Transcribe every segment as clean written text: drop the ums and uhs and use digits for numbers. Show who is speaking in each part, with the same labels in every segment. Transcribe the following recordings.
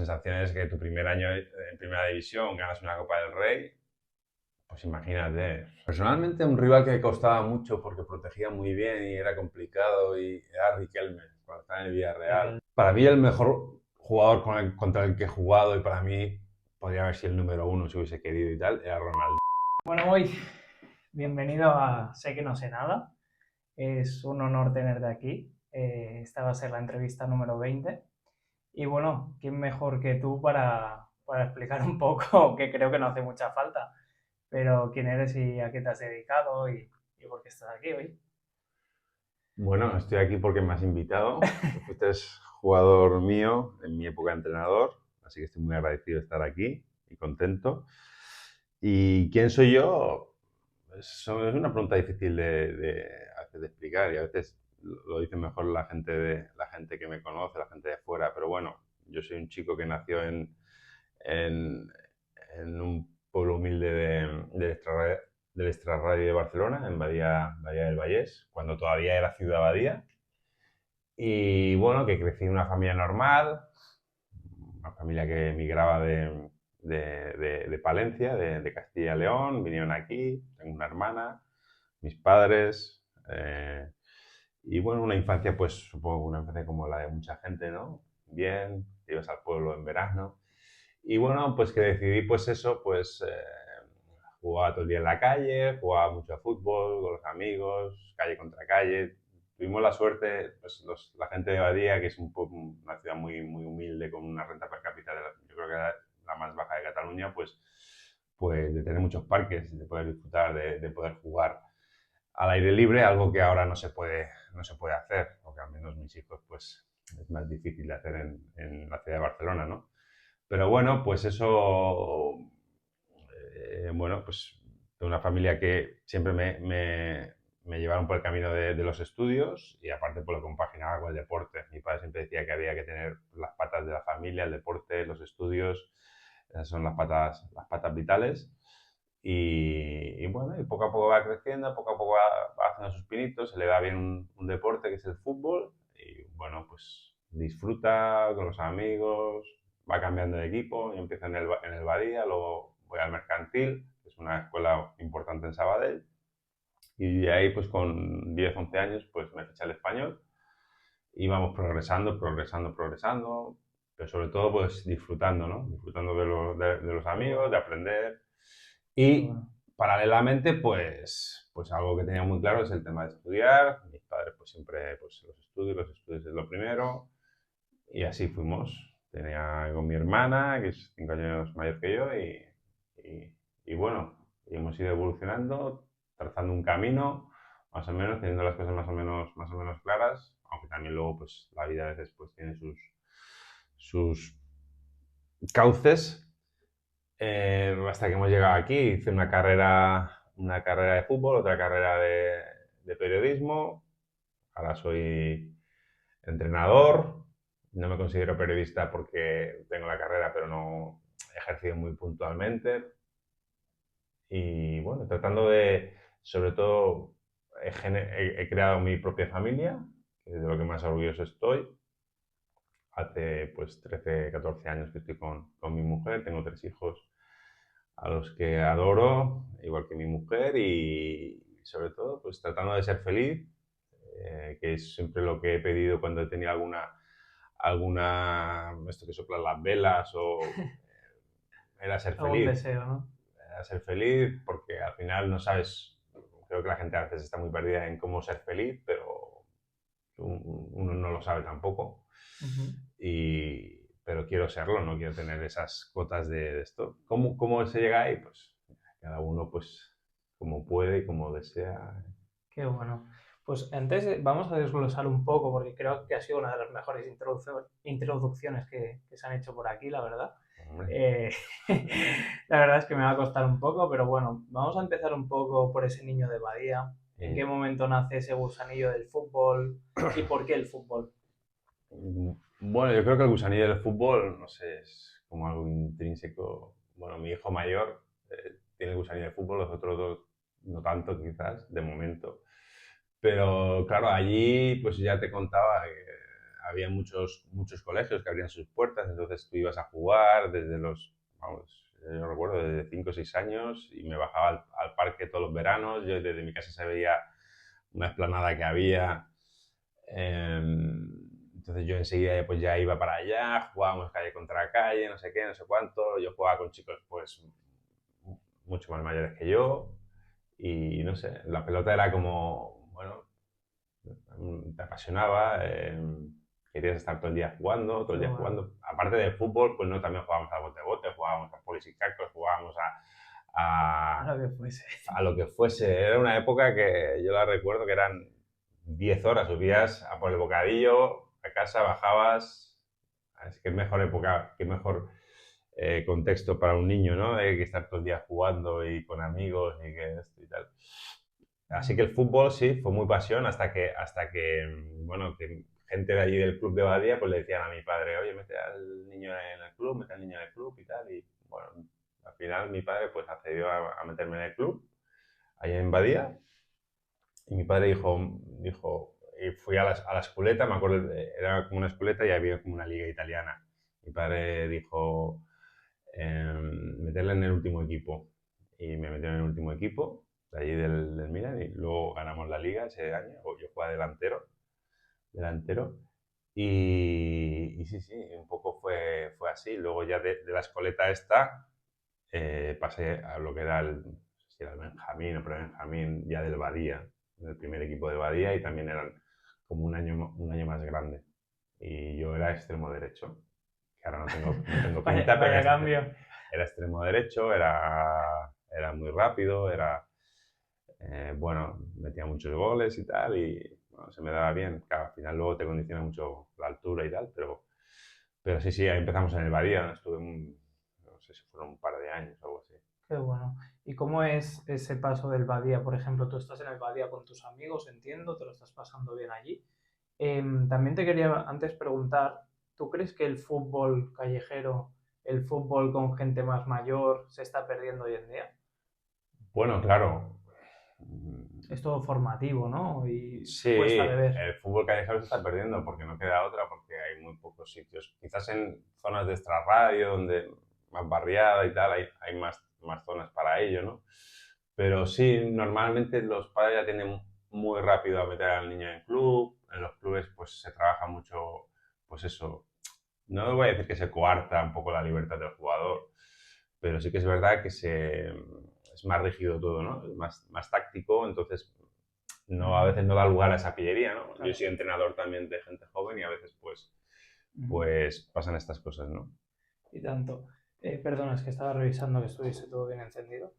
Speaker 1: Sensación es que tu primer año en primera división ganas una Copa del Rey, pues imagínate. Personalmente un rival que costaba mucho porque protegía muy bien y era complicado y era Riquelme, cuando estaba en el Villarreal. Para mí el mejor jugador contra el que he jugado y para mí podría haber sido el número uno si hubiese querido y tal, era Ronaldo.
Speaker 2: Bueno, hoy, bienvenido a Sé que no sé nada. Es un honor tenerte aquí. Esta va a ser la entrevista número 20. Y bueno, ¿quién mejor que tú para explicar un poco, que creo que no hace mucha falta, pero quién eres y a qué te has dedicado y por qué estás aquí hoy?
Speaker 1: Bueno, estoy aquí porque me has invitado. Tú fuiste jugador mío en mi época de entrenador, así que estoy muy agradecido de estar aquí y contento. ¿Y quién soy yo? Es una pregunta difícil de explicar y a veces lo dice mejor la gente que me conoce, la gente de fuera. Pero bueno, yo soy un chico que nació en, en un pueblo humilde del extrarradio de Barcelona, en Badia del Vallès, cuando todavía era Ciudad Badia. Y bueno, que crecí en una familia normal, una familia que emigraba de Palencia, de Castilla y León, vinieron aquí, tengo una hermana, mis padres, y bueno, una infancia, pues supongo una infancia como la de mucha gente, ¿no? Bien, ibas al pueblo en verano. Y bueno, pues que decidí, pues eso, pues jugaba todo el día en la calle, jugaba mucho a fútbol con los amigos, calle contra calle. Tuvimos la suerte, pues la gente de Badía, que es una ciudad muy humilde, con una renta per cápita, yo creo que la más baja de Cataluña, pues de tener muchos parques, de poder disfrutar, de poder jugar al aire libre, algo que ahora no se puede hacer, o que al menos mis hijos, pues es más difícil de hacer en la ciudad de Barcelona, ¿no? Pero bueno, pues eso, bueno, pues de una familia que siempre me llevaron por el camino de los estudios y aparte pues lo compaginaba con el deporte. Mi padre siempre decía que había que tener las patas de la familia, el deporte, los estudios, esas son las patas vitales. Y bueno, y poco a poco va creciendo, poco a poco va haciendo sus pinitos, se le da bien un deporte que es el fútbol y bueno, pues disfruta con los amigos, va cambiando de equipo, yo empiezo en el Badía, luego voy al Mercantil, que es una escuela importante en Sabadell, y de ahí pues con 10 11 años pues me fiché al Español y vamos progresando, pero sobre todo pues disfrutando, ¿no? Disfrutando de los amigos, de aprender
Speaker 2: Qué
Speaker 1: y
Speaker 2: bueno.
Speaker 1: paralelamente pues algo que tenía muy claro es el tema de estudiar, mis padres pues siempre pues los estudios es lo primero y así fuimos. Tenía con mi hermana, que es 5 años mayor que yo, y bueno, y hemos ido evolucionando, trazando un camino, más o menos, teniendo las cosas más o menos claras, aunque también luego pues la vida a veces pues tiene sus cauces, hasta que hemos llegado aquí. Hice una carrera de fútbol, otra carrera de periodismo, ahora soy entrenador, no me considero periodista porque tengo la carrera, pero no he ejercido muy puntualmente. Y bueno, tratando sobre todo, he creado mi propia familia, que es de lo que más orgulloso estoy. Hace pues 13 14 años que estoy con mi mujer, tengo 3 hijos a los que adoro, igual que mi mujer, y sobre todo pues tratando de ser feliz, que es siempre lo que he pedido cuando he tenido esto que soplan las velas, era ser
Speaker 2: Algún
Speaker 1: feliz,
Speaker 2: deseo, ¿no?
Speaker 1: era ser feliz porque al final no sabes, creo que la gente a veces está muy perdida en cómo ser feliz, pero uno no lo sabe tampoco.
Speaker 2: Ujú.
Speaker 1: Pero quiero serlo, no quiero tener esas cuotas de esto. ¿Cómo se llega ahí? Pues cada uno pues como puede y como desea.
Speaker 2: Qué bueno. Pues antes vamos a desglosar un poco, porque creo que ha sido una de las mejores introducciones que se han hecho por aquí, la verdad.
Speaker 1: Hombre.
Speaker 2: Eh, la verdad es que me va a costar un poco, pero bueno, vamos a empezar un poco por ese niño de Badía. ¿En qué momento nace ese gusanillo del fútbol y por qué el fútbol?
Speaker 1: Bueno, yo creo que el gusanillo del fútbol, no sé, es como algo intrínseco. Bueno, mi hijo mayor tiene el gusanillo del fútbol, los otros dos no tanto quizás, de momento. Pero claro, allí pues ya te contaba había muchos colegios que abrían sus puertas, entonces tú ibas a jugar desde yo recuerdo desde 5 o 6 años y me bajaba al parque todos los veranos. Yo desde mi casa se veía una explanada que había. Entonces yo enseguida pues ya iba para allá, jugábamos calle contra calle, no sé qué, no sé cuánto. Yo jugaba con chicos pues mucho más mayores que yo y no sé, la pelota era como, bueno, te apasionaba, querías estar todo el día jugando, todo el día jugando. Aparte del fútbol, pues no, también jugábamos al bote-bote, jugábamos a polis y cacos, jugábamos
Speaker 2: A lo que fuese.
Speaker 1: a lo que fuese. Era una época que yo la recuerdo que eran 10 horas, subías a por el bocadillo, a casa, bajabas. Es que es mejor época, que mejor contexto para un niño, ¿no? Que estar todo el día jugando y con amigos y que esto y tal. Así que el fútbol sí, fue muy pasión hasta que bueno, que gente de allí del club de Badía pues le decían a mi padre, oye, mete al niño en el club, mete al niño en el club y tal. Y bueno, al final mi padre pues accedió a meterme en el club, allá en Badía. Y mi padre dijo y fui a la esculeta, me acuerdo, era como una esculeta y había como una liga italiana. Mi padre dijo, meterle en el último equipo. Y me metió en el último equipo de allí del Milan y luego ganamos la liga ese año. Yo jugaba delantero. Y sí, sí, un poco fue así. Luego ya de la escoleta esta pasé a lo que era si era el Benjamín o pre-Benjamín ya del Badía, del primer equipo del Badía y también eran como un año más grande. Y yo era extremo derecho, que ahora no tengo pinta, pero
Speaker 2: Vaya cambio.
Speaker 1: era extremo derecho, era muy rápido, bueno, metía muchos goles y tal, y bueno, se me daba bien. Claro, al final luego te condiciona mucho la altura y tal, pero sí, ahí empezamos en el Badía, estuve, no sé si fueron un par de años o algo así.
Speaker 2: Qué bueno. ¿Y cómo es ese paso del Badía? Por ejemplo, tú estás en el Badía con tus amigos, entiendo, te lo estás pasando bien allí. También te quería antes preguntar, ¿tú crees que el fútbol callejero, el fútbol con gente más mayor, se está perdiendo hoy en día?
Speaker 1: Bueno, claro.
Speaker 2: Es todo formativo, ¿no? Y
Speaker 1: Sí,
Speaker 2: cuesta de ver.
Speaker 1: el fútbol callejero se está perdiendo porque no queda otra, porque hay muy pocos sitios. Quizás en zonas de extrarradio, donde más barriada y tal, hay más zonas para ello, ¿no? Pero sí, normalmente los padres ya tienen muy rápido a meter al niño en el club. En los clubes pues se trabaja mucho, pues eso. No voy a decir que se coarta un poco la libertad del jugador, pero sí que es verdad que es más rígido todo, ¿no? Es más táctico, entonces a veces no da lugar a esa pillería, ¿no?
Speaker 2: Claro.
Speaker 1: Yo soy entrenador también de gente joven y a veces pues pasan estas cosas, ¿no?
Speaker 2: Y tanto. Perdona, es que estaba revisando que estuviese todo bien encendido.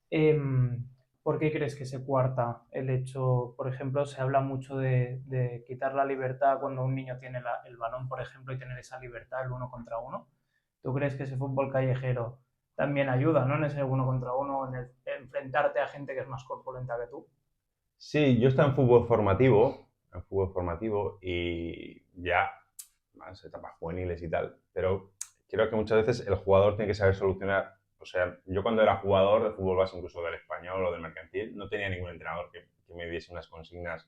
Speaker 2: Em, ¿Por qué crees que se cuarta el hecho? Por ejemplo, se habla mucho de quitar la libertad cuando un niño tiene el balón, por ejemplo, y tener esa libertad, el uno contra uno. ¿Tú crees que ese fútbol callejero también ayuda, ¿no? En ese uno contra uno, en el enfrentarte a gente que es más corpulenta que tú?
Speaker 1: Sí, yo estoy en fútbol formativo y ya más etapas juveniles y tal, pero creo que muchas veces el jugador tiene que saber solucionar. O sea, yo cuando era jugador de fútbol base, incluso del español o del mercantil, no tenía ningún entrenador que me diese unas consignas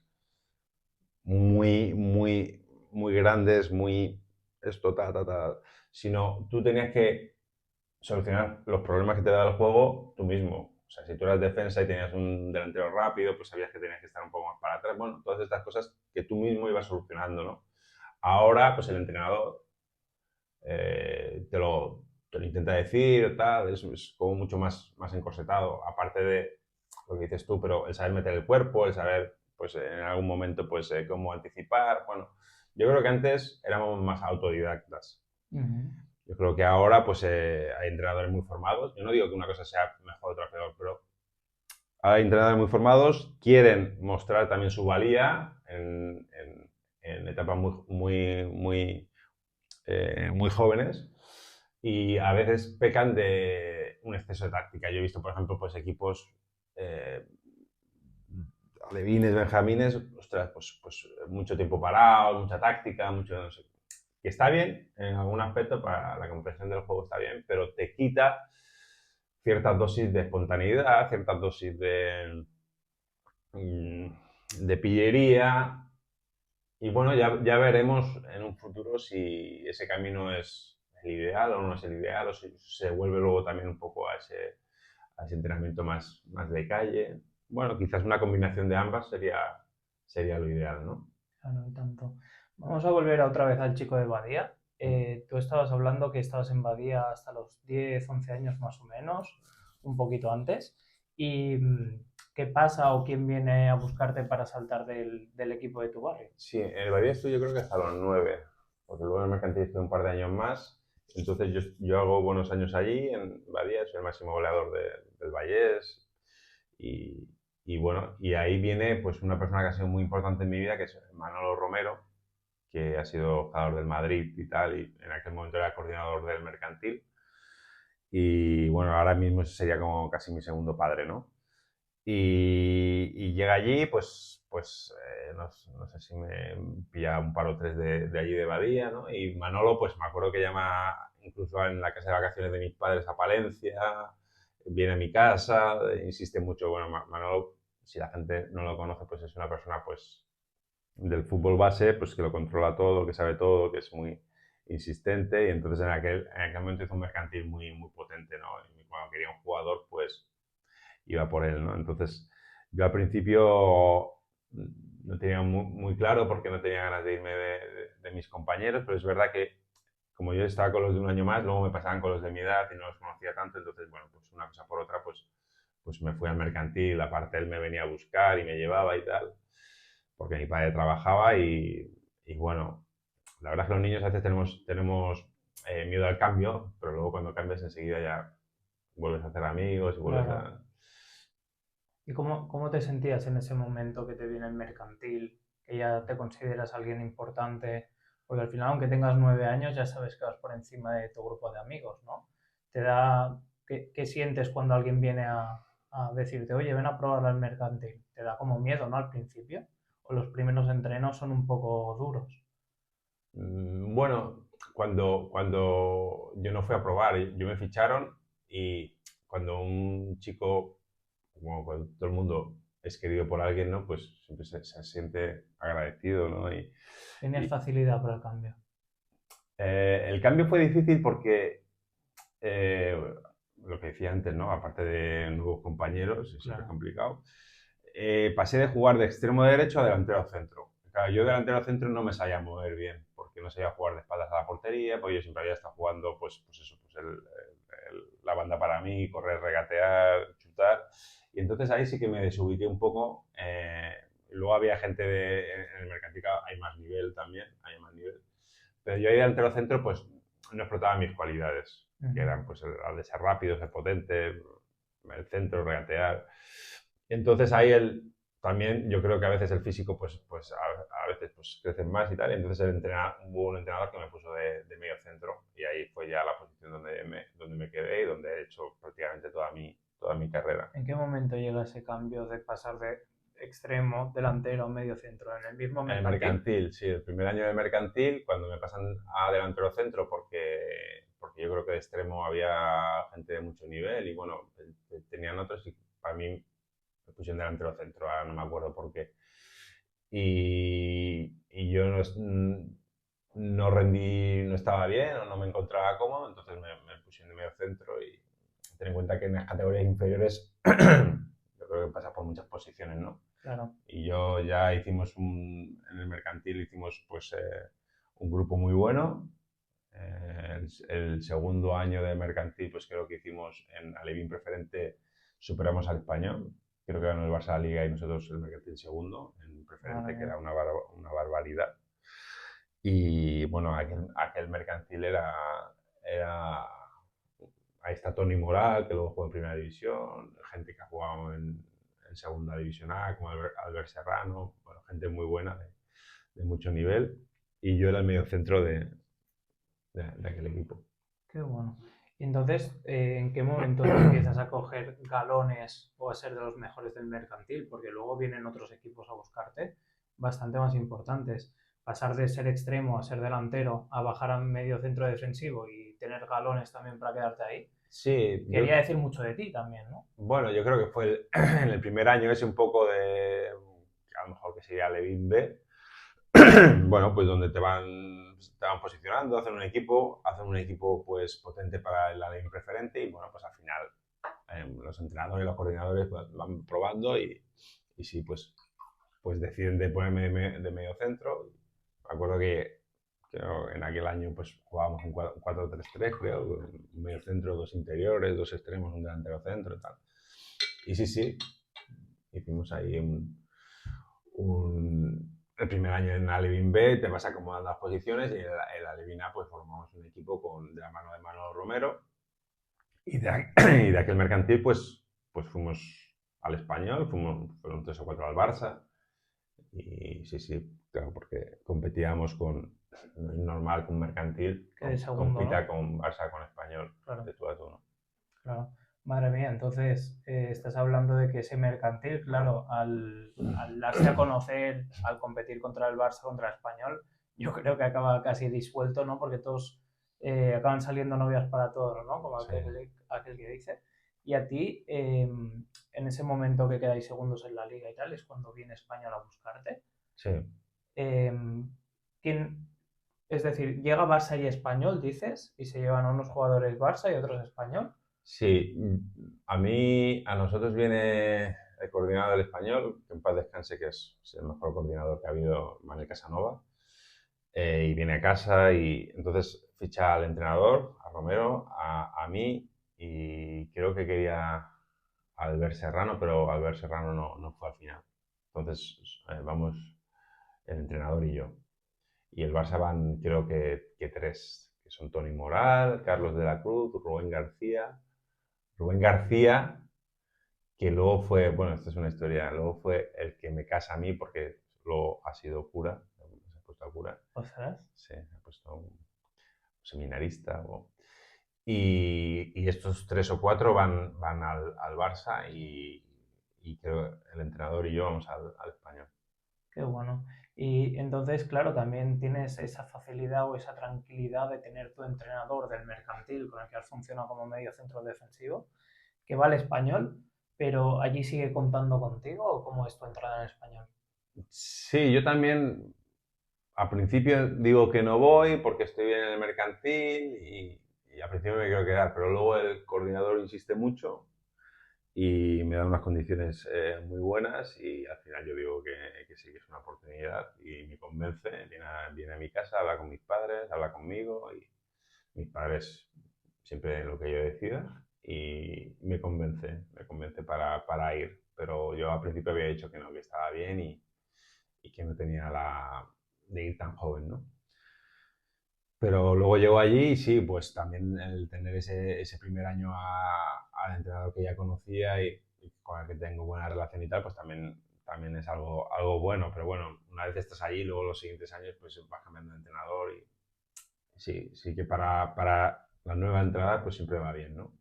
Speaker 1: muy grandes, muy esto, sino tú tenías que solucionar los problemas que te da el juego tú mismo. O sea, si tú eras defensa y tenías un delantero rápido, pues sabías que tenías que estar un poco más para atrás. Bueno, todas estas cosas que tú mismo ibas solucionando, ¿no? Ahora, pues el entrenador te lo intenta decir, tal, es como mucho más encorsetado, aparte de lo que dices tú, pero el saber meter el cuerpo, el saber, pues en algún momento, pues cómo anticipar, bueno, yo creo que antes éramos más autodidactas. Yo creo que ahora, pues hay entrenadores muy formados, yo no digo que una cosa sea mejor, otra peor, pero hay entrenadores muy formados, quieren mostrar también su valía en etapas muy jóvenes y a veces pecan de un exceso de táctica. Yo he visto, por ejemplo, pues equipos alevines, benjamines, ostras, pues mucho tiempo parado, mucha táctica, mucho no sé. Que está bien, en algún aspecto, para la comprensión del juego está bien, pero te quita ciertas dosis de espontaneidad, ciertas dosis de pillería y bueno, ya veremos en un futuro si ese camino es el ideal o no es el ideal, o si se vuelve luego también un poco a ese entrenamiento más de calle. Bueno, quizás una combinación de ambas sería lo ideal, ¿no?
Speaker 2: Claro, y tanto. Vamos a volver otra vez al chico de Badía. Tú estabas hablando que estabas en Badía hasta los 10, 11 años más o menos, un poquito antes. ¿Y qué pasa o quién viene a buscarte para saltar del equipo de tu barrio?
Speaker 1: Sí, en el Badía estoy yo creo que hasta los 9, porque luego en el Mercantil estuve un par de años más. Entonces yo hago buenos años allí, en Badía, soy el máximo goleador del Vallés. Y, y bueno, y ahí viene pues una persona que ha sido muy importante en mi vida, que es Manolo Romero, que ha sido jugador del Madrid y tal, y en aquel momento era coordinador del Mercantil. Y bueno, ahora mismo sería como casi mi segundo padre, ¿no? Y llega allí, no sé si me pilla un par o tres de allí de Badía, ¿no? Y Manolo, pues me acuerdo que llama incluso en la casa de vacaciones de mis padres a Palencia, viene a mi casa, insiste mucho. Bueno, Manolo, si la gente no lo conoce, pues es una persona pues del fútbol base, pues que lo controla todo, que sabe todo, que es muy insistente. Y entonces en aquel momento hizo un Mercantil muy potente, ¿no? Y cuando quería un jugador, pues iba por él, ¿no? Entonces, yo al principio no tenía muy claro porque no tenía ganas de irme de mis compañeros, pero es verdad que como yo estaba con los de un año más, luego me pasaban con los de mi edad y no los conocía tanto, entonces, bueno, pues una cosa por otra, pues me fui al Mercantil, aparte él me venía a buscar y me llevaba y tal, porque mi padre trabajaba y bueno, la verdad es que los niños a veces tenemos miedo al cambio, pero luego cuando cambias enseguida ya vuelves a hacer amigos y vuelves
Speaker 2: Claro.
Speaker 1: a...
Speaker 2: ¿Y cómo te sentías en ese momento que te viene el mercantil, que ya te consideras alguien importante? Porque al final, aunque tengas 9 años, ya sabes que vas por encima de tu grupo de amigos, ¿no? Te da, ¿qué sientes cuando alguien viene a decirte, oye, ven a probar al mercantil? Te da como miedo, ¿no? Al principio. O los primeros entrenos son un poco duros.
Speaker 1: Bueno, cuando yo no fui a probar, yo me ficharon y cuando un chico, como cuando todo el mundo es querido por alguien, ¿no? Pues siempre se siente agradecido, ¿no?
Speaker 2: Tenías
Speaker 1: Y,
Speaker 2: facilidad para el cambio.
Speaker 1: el cambio fue difícil porque eh, lo que decía antes, ¿no? Aparte de nuevos compañeros, es siempre
Speaker 2: Claro.
Speaker 1: complicado. Pasé de jugar de extremo derecho a delantero centro. Claro, yo delantero centro no me sabía mover bien, porque no sabía jugar de espaldas a la portería, porque yo siempre había estado jugando, pues eso, pues la banda para mí, correr, regatear, chutar. Y entonces ahí sí que me desubiqué un poco. Luego había gente en el Mercantil, hay más nivel también, hay más nivel. Pero yo ahí delantero centro, pues no explotaba mis cualidades, que
Speaker 2: Ujú.
Speaker 1: eran pues el de ser rápido, ser potente, el centro, regatear. Entonces ahí también yo creo que a veces el físico pues a veces pues crecen más y tal. Y entonces hubo un entrenador que me puso de medio centro y ahí fue ya la posición donde me quedé y donde he hecho prácticamente toda mi carrera.
Speaker 2: ¿En qué momento llega ese cambio de pasar de extremo, delantero a medio centro? ¿En el mismo
Speaker 1: En el
Speaker 2: mercantil?
Speaker 1: mercantil, sí, el primer año de mercantil, cuando me pasan a delantero centro, porque yo creo que de extremo había gente de mucho nivel y bueno, tenían otros y para mí me pusieron delantero centro, ahora no me acuerdo por qué. Y yo no rendí, no estaba bien o no me encontraba cómodo, entonces me pusieron de medio centro y ten en cuenta que en las categorías inferiores yo creo que pasa por muchas posiciones, ¿no?
Speaker 2: Claro.
Speaker 1: Y yo ya en el mercantil hicimos pues un grupo muy bueno. El segundo año de mercantil pues creo que hicimos en Alevín preferente, superamos al español. Creo que ganó el Barça la Liga y nosotros el mercantil segundo en
Speaker 2: Madre
Speaker 1: preferente, que
Speaker 2: mía.
Speaker 1: era una barbaridad. Y bueno, aquel mercantil era... Ahí está Tony Moral, que luego jugó en Primera División, gente que ha jugado en Segunda División A, como Albert Serrano, bueno, gente muy buena, de mucho nivel. Y yo era el medio centro de aquel equipo.
Speaker 2: Qué bueno. Y entonces, ¿en qué momento tú empiezas a coger galones o a ser de los mejores del mercantil? Porque luego vienen otros equipos a buscarte bastante más importantes. Pasar de ser extremo a ser delantero, a bajar a medio centro defensivo y tener galones también para quedarte ahí,
Speaker 1: Sí,
Speaker 2: quería decir mucho de ti también, ¿no?
Speaker 1: bueno, yo creo que fue en el primer año ese un poco de, a lo mejor que sería Levin B, bueno, pues donde te van posicionando, hacen un equipo pues potente para el Alevín preferente y bueno, pues al final los entrenadores y los coordinadores van probando y sí, pues deciden de ponerme de medio centro. Me acuerdo que en aquel año pues jugábamos un 4-3-3, creo, un medio centro, dos interiores, dos extremos, un delantero centro y tal. Y sí, hicimos ahí el primer año en Alevín B, te vas acomodando las posiciones y en el Alevín A pues formamos un equipo de la mano de Manolo Romero y de aquel mercantil pues fuimos al Español, fueron 3 o 4 al Barça y sí, claro, porque competíamos no es normal que un mercantil compita, ¿no?, con Barça, con Español, claro, de tú a tú, ¿no?
Speaker 2: Claro. Madre mía, entonces estás hablando de que ese mercantil, claro, al darse a conocer, al competir contra el Barça, contra el Español, yo creo que acaba casi disuelto, ¿no? Porque todos acaban saliendo novias para todos, ¿no? Como aquel que dice. Y a ti, en ese momento que quedáis segundos en la liga y tal, es cuando viene Español a buscarte.
Speaker 1: Sí.
Speaker 2: Es decir, llega Barça y Español, dices, y se llevan unos jugadores Barça y otros Español.
Speaker 1: Sí, a nosotros viene el coordinador del Español, que en paz descanse, que es el mejor coordinador que ha habido, Manuel Casanova, y viene a casa y entonces ficha al entrenador, a Romero, a mí, y creo que quería a Albert Serrano, pero Albert Serrano no fue al final. Entonces vamos el entrenador y yo. Y el Barça van, creo que 3, que son Toni Moral, Carlos de la Cruz, Rubén García, que luego fue, bueno, esta es una historia, luego fue el que me casa a mí porque luego ha sido cura, se ha puesto a cura.
Speaker 2: ¿Ostras?
Speaker 1: Sí, se ha puesto un seminarista. Y estos 3 o 4 van al Barça y creo el entrenador y yo vamos al Español.
Speaker 2: Qué bueno. Y entonces, claro, también tienes esa facilidad o esa tranquilidad de tener tu entrenador del mercantil con el que has funcionado como medio centro defensivo, que va al Español, pero allí sigue contando contigo, ¿o cómo es tu entrada en Español?
Speaker 1: Sí, yo también al principio digo que no voy porque estoy bien en el mercantil y al principio me quiero quedar, pero luego el coordinador insiste mucho y me da unas condiciones muy buenas y al final yo digo que sí, que es una oportunidad y me convence, viene a mi casa, habla con mis padres, habla conmigo y mis padres siempre lo que yo decida y me convence para ir, pero yo al principio había dicho que no, que estaba bien y que no tenía de ir tan joven, ¿no? Pero luego llego allí y sí, pues también el tener ese primer año al entrenador que ya conocía y con el que tengo buena relación y tal, pues también es algo bueno. Pero bueno, una vez estás allí, luego los siguientes años pues vas cambiando de entrenador y sí que para la nueva entrada pues siempre va bien, ¿no?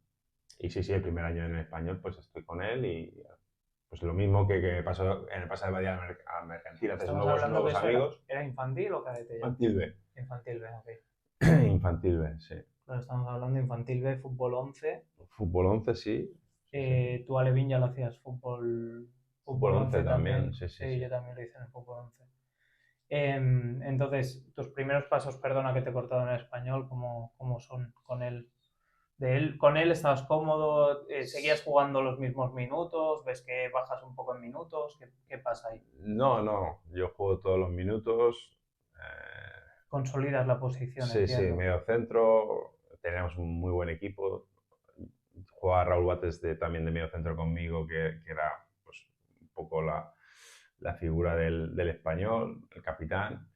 Speaker 1: Y sí, el primer año en el Español pues estoy con él y pues lo mismo que pasó en el Pasa de Badía al mercantil, haces nuevos amigos.
Speaker 2: ¿Era infantil o cadete ya?
Speaker 1: Infantil B.
Speaker 2: Infantil B, ok.
Speaker 1: Infantil B, sí.
Speaker 2: Claro, estamos hablando de Infantil B, fútbol 11.
Speaker 1: Fútbol 11, sí.
Speaker 2: Tú, Alevín, ya lo hacías fútbol
Speaker 1: 11 también. Sí,
Speaker 2: yo también lo hice en el fútbol 11. Entonces, tus primeros pasos, perdona que te he cortado en el español, ¿cómo son con él? ¿Con él estabas cómodo? ¿Seguías jugando los mismos minutos? ¿Ves que bajas un poco en minutos? ¿Qué pasa ahí?
Speaker 1: No, yo juego todos los minutos.
Speaker 2: Consolidas la posición,
Speaker 1: sí,
Speaker 2: entiendo.
Speaker 1: Sí, medio centro. Teníamos un muy buen equipo. Jugaba Raúl Bates también de medio centro conmigo, que era pues, un poco la figura del español, el capitán,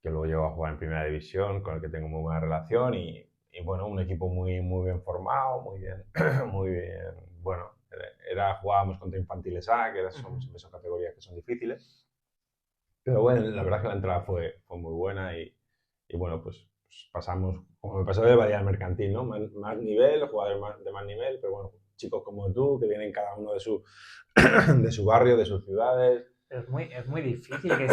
Speaker 1: que luego llegó a jugar en primera división, con el que tengo muy buena relación y bueno, un equipo muy bien formado, muy bien, bueno, jugábamos contra Infantiles A, que son categorías que son difíciles, pero bueno, la verdad es que la entrada fue muy buena y bueno, pues pasamos, como me pasó de Badía al mercantil, ¿no? Más nivel, jugadores de más nivel, pero bueno, chicos como tú, que vienen cada uno de su barrio, de sus ciudades.
Speaker 2: Pero es muy difícil que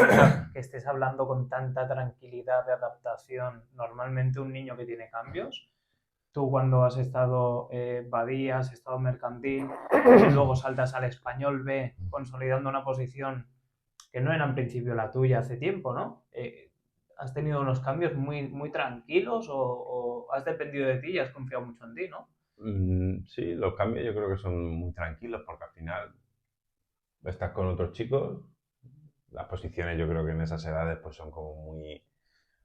Speaker 2: estés hablando con tanta tranquilidad de adaptación. Normalmente un niño que tiene cambios, tú cuando has estado Badía, has estado mercantil, luego saltas al Español B, consolidando una posición que no era en principio la tuya hace tiempo, ¿no? ¿Has tenido unos cambios muy, muy tranquilos o has dependido de ti y has confiado mucho en ti, ¿no?
Speaker 1: Sí, los cambios yo creo que son muy tranquilos porque al final estás con otros chicos. Las posiciones yo creo que en esas edades pues son como muy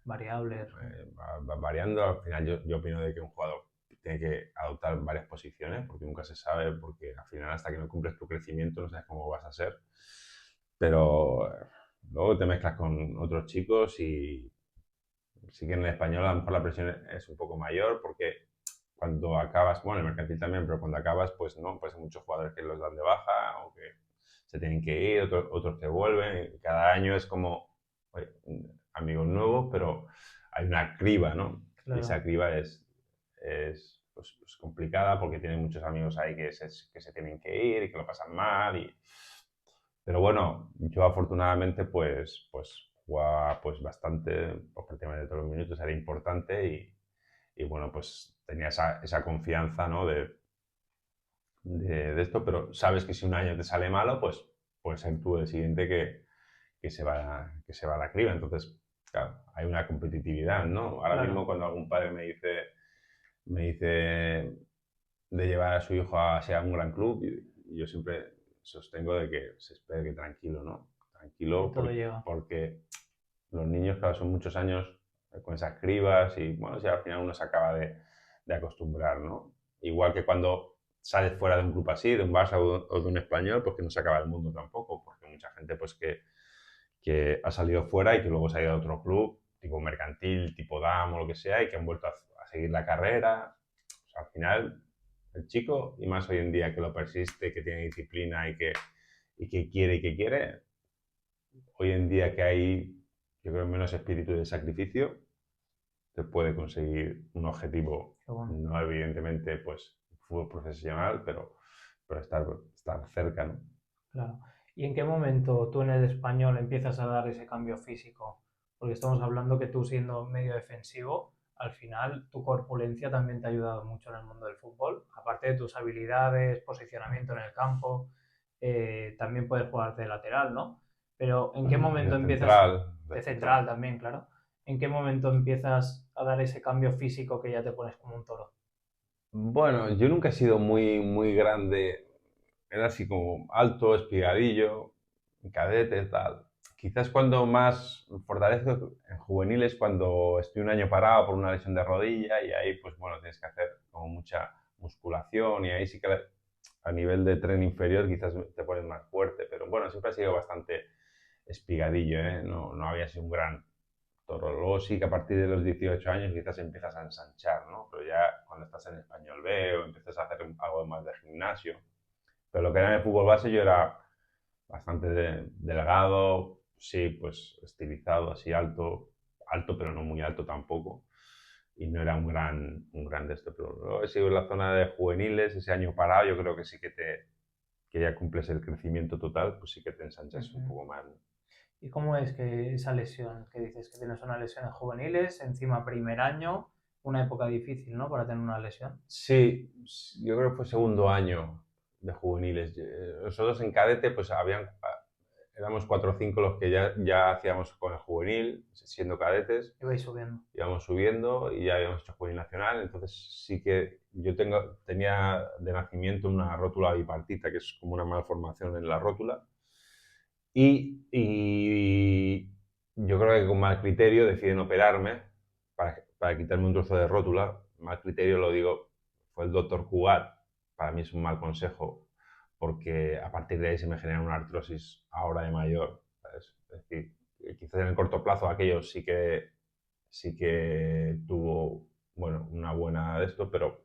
Speaker 2: Variables.
Speaker 1: va variando. Al final yo opino de que un jugador tiene que adoptar varias posiciones porque nunca se sabe, porque al final hasta que no cumples tu crecimiento no sabes cómo vas a ser. Pero luego te mezclas con otros chicos y sí que en el español a lo mejor la presión es un poco mayor porque cuando acabas, bueno, el mercantil también, pero cuando acabas, pues no, pues hay muchos jugadores que los dan de baja o que se tienen que ir, otros que vuelven. Y cada año es como, oye, amigos nuevos, pero hay una criba, ¿no? Y esa
Speaker 2: Claro.
Speaker 1: criba es pues complicada porque tienen muchos amigos ahí que se tienen que ir y que lo pasan mal. Pero bueno, yo afortunadamente pues jugaba pues bastante, pues prácticamente todos los minutos, era importante y bueno, pues tenía esa confianza, ¿no? De esto, pero sabes que si un año te sale malo, pues puedes ser tú el siguiente que se va a la criba. Entonces, claro, hay una competitividad, ¿no? Ahora mismo
Speaker 2: Claro.
Speaker 1: cuando algún padre me dice de llevar a su hijo a un gran club, y yo siempre sostengo de que se espere que tranquilo, ¿no?
Speaker 2: Y
Speaker 1: Tranquilo
Speaker 2: todo llega.
Speaker 1: porque los niños, claro, son muchos años con esas cribas y, bueno, si al final uno se acaba de acostumbrar, ¿no? Igual que cuando sales fuera de un club así, de un Barça o de un Español, pues que no se acaba el mundo tampoco, porque mucha gente pues que ha salido fuera y que luego se ha ido a otro club, tipo mercantil, tipo DAM o lo que sea, y que han vuelto a seguir la carrera. O sea, al final, el chico, y más hoy en día que lo persiste, que tiene disciplina y que quiere, hoy en día que hay, yo creo, menos espíritu de sacrificio, se puede conseguir un objetivo,
Speaker 2: Qué bueno.
Speaker 1: no evidentemente pues fútbol profesional, pero estar cerca, ¿no?
Speaker 2: Claro. ¿Y en qué momento tú en el español empiezas a dar ese cambio físico? Porque estamos hablando que tú siendo medio defensivo, al final tu corpulencia también te ha ayudado mucho en el mundo del fútbol. Aparte de tus habilidades, posicionamiento en el campo, también puedes jugar de lateral, ¿no? Pero ¿en qué momento
Speaker 1: De
Speaker 2: empiezas,
Speaker 1: central, de
Speaker 2: de
Speaker 1: central.
Speaker 2: central también, claro? ¿En qué momento empiezas a dar ese cambio físico que ya te pones como un toro?
Speaker 1: Bueno, yo nunca he sido muy, muy grande, era así como alto, espigadillo, cadete, tal. Quizás cuando más fortalezco en juveniles, cuando estoy un año parado por una lesión de rodilla y ahí, pues bueno, tienes que hacer como mucha musculación y ahí sí que a nivel de tren inferior quizás te pones más fuerte, pero bueno, siempre ha sido bastante espigadillo, ¿eh? No, no había sido un gran toro. Luego sí que a partir de los 18 años quizás empiezas a ensanchar, ¿no? Pero ya cuando estás en español B o empiezas a hacer algo más de gimnasio. Pero lo que era en el fútbol base yo era bastante delgado, sí, pues estilizado, así alto, alto pero no muy alto tampoco. Y no era un gran de esto, pero luego he sido en la zona de juveniles, ese año parado, yo creo que sí que ya cumples el crecimiento total, pues sí que te ensanchas un
Speaker 2: Ujú.
Speaker 1: poco más, ¿no?
Speaker 2: ¿Y cómo es que esa lesión que dices que tienes una lesión en juveniles, encima primer año, una época difícil, ¿no? Para tener una lesión.
Speaker 1: Sí, yo creo que fue segundo año de juveniles. Nosotros en cadete, pues éramos 4 o 5 los que ya hacíamos con el juvenil, siendo cadetes,
Speaker 2: Y vais subiendo.
Speaker 1: íbamos subiendo y ya habíamos hecho juvenil nacional. Entonces sí que yo tenía de nacimiento una rótula bipartita, que es como una malformación en la rótula. Y yo creo que con mal criterio deciden operarme para quitarme un trozo de rótula. Mal criterio lo digo, fue el doctor Cugat. Para mí es un mal consejo porque a partir de ahí se me genera una artrosis ahora de mayor. ¿Sabes? Es decir, quizás en el corto plazo aquello sí que tuvo, bueno, una buena de esto, pero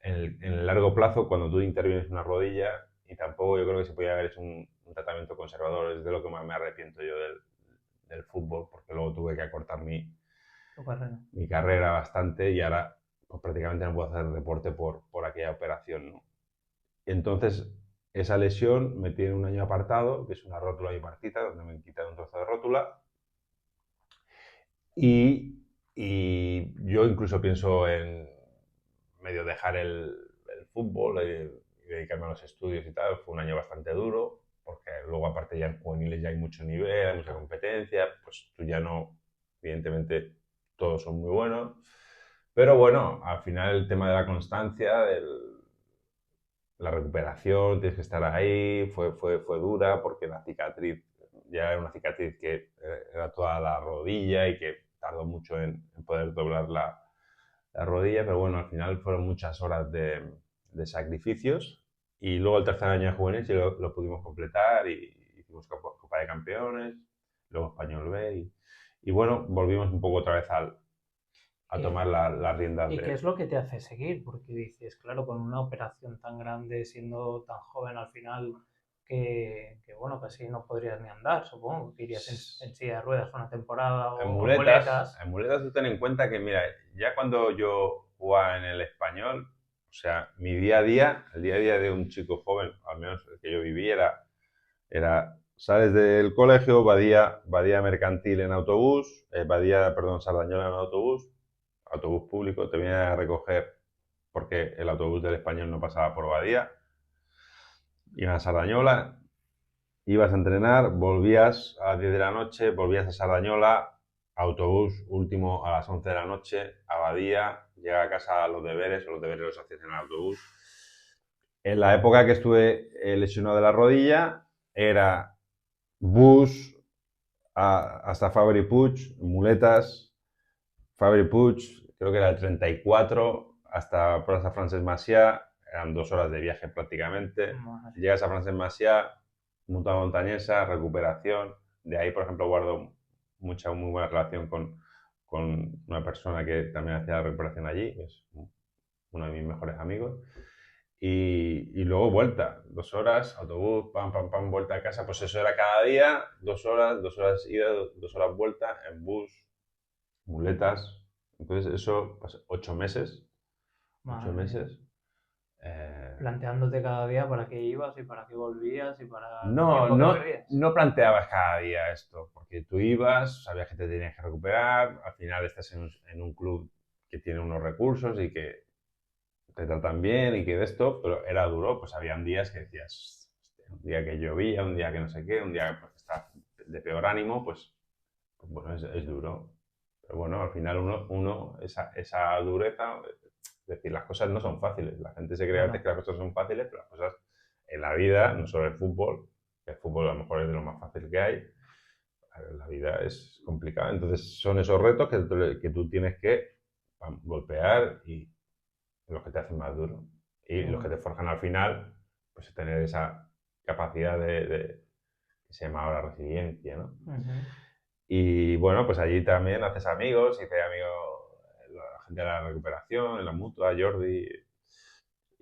Speaker 1: en el largo plazo, cuando tú intervienes una rodilla, y tampoco yo creo que se podía haber hecho un tratamiento conservador, es de lo que más me arrepiento yo del fútbol, porque luego tuve que acortar
Speaker 2: Tu carrera.
Speaker 1: mi carrera bastante y ahora pues, prácticamente no puedo hacer deporte por aquella operación, ¿no? Entonces, esa lesión me tiene un año apartado, que es una rótula bipartita, donde me quitan un trozo de rótula, y yo incluso pienso en medio dejar el fútbol y dedicarme a los estudios y tal. Fue un año bastante duro porque luego aparte ya en juveniles ya hay mucho nivel, hay mucha competencia, pues tú ya no, evidentemente todos son muy buenos, pero bueno, al final el tema de la constancia, la recuperación, tienes que estar ahí, fue dura porque la cicatriz ya era una cicatriz que era toda la rodilla y que tardó mucho en poder doblar la rodilla, pero bueno, al final fueron muchas horas de sacrificios y luego el tercer año de juvenil sí lo pudimos completar y hicimos Copa de Campeones, luego Español B y bueno, volvimos un poco otra vez a
Speaker 2: ¿Qué,
Speaker 1: tomar las riendas
Speaker 2: ¿Y qué
Speaker 1: de...
Speaker 2: es lo que te hace seguir? Porque dices, claro, con una operación tan grande, siendo tan joven al final, bueno, casi no podrías ni andar, supongo, que irías en silla de ruedas una temporada o muletas.
Speaker 1: En muletas tú ten en cuenta que, mira, ya cuando yo jugaba en el español, o sea, mi día a día, el día a día de un chico joven, al menos el que yo viví, sales del colegio, Badía Mercantil en autobús, Sardañola en autobús, autobús público, te viene a recoger porque el autobús del español no pasaba por Badía, ibas a Sardañola, ibas a entrenar, volvías a las 10 de la noche, volvías a Sardañola, autobús último a las 11 de la noche, a Badía, llega a casa a los deberes los hacías en el autobús. En la época que estuve lesionado de la rodilla, era bus hasta Fabri Puig, muletas, Fabri Puig, creo que era el 34, hasta Plaza Francesc Macià, eran 2 horas de viaje prácticamente.
Speaker 2: Madre.
Speaker 1: Llegas a Francesc Macià, mutua montañesa, recuperación. De ahí, por ejemplo, guardo muy buena relación con una persona que también hacía la recuperación allí, es uno de mis mejores amigos. Y luego vuelta, 2 horas, autobús, pam, pam, pam, vuelta a casa, pues eso era cada día, 2 horas ida, 2 horas vuelta, en bus, muletas. Entonces eso, pues 8 meses, 8
Speaker 2: Madre mía.
Speaker 1: meses. Eh,
Speaker 2: Planteándote cada día para qué ibas y para qué volvías y para el
Speaker 1: no,
Speaker 2: tiempo que
Speaker 1: no,
Speaker 2: perdías.
Speaker 1: no planteabas cada día esto, porque tú ibas, sabías que te tenías que recuperar, al final estás en un club que tiene unos recursos y que te tratan bien y que de esto, pero era duro, pues habían días que decías, un día que llovía, un día que no sé qué, un día que estás de peor ánimo, pues bueno, es duro. Pero bueno, al final esa dureza, es decir, las cosas no son fáciles. La gente se cree a veces
Speaker 2: Claro.
Speaker 1: que las cosas son fáciles, pero las cosas en la vida, no solo el fútbol, que el fútbol a lo mejor es de lo más fácil que hay, la vida es complicada. Entonces son esos retos que tú tienes que golpear y los que te hacen más duro. Y
Speaker 2: Qué
Speaker 1: los que
Speaker 2: bueno.
Speaker 1: te forjan al final, pues tener esa capacidad que se llama ahora resiliencia, ¿no?
Speaker 2: Ujú.
Speaker 1: Y bueno, pues allí también haces amigos, hice amigos, la gente de la recuperación, en la mutua, Jordi,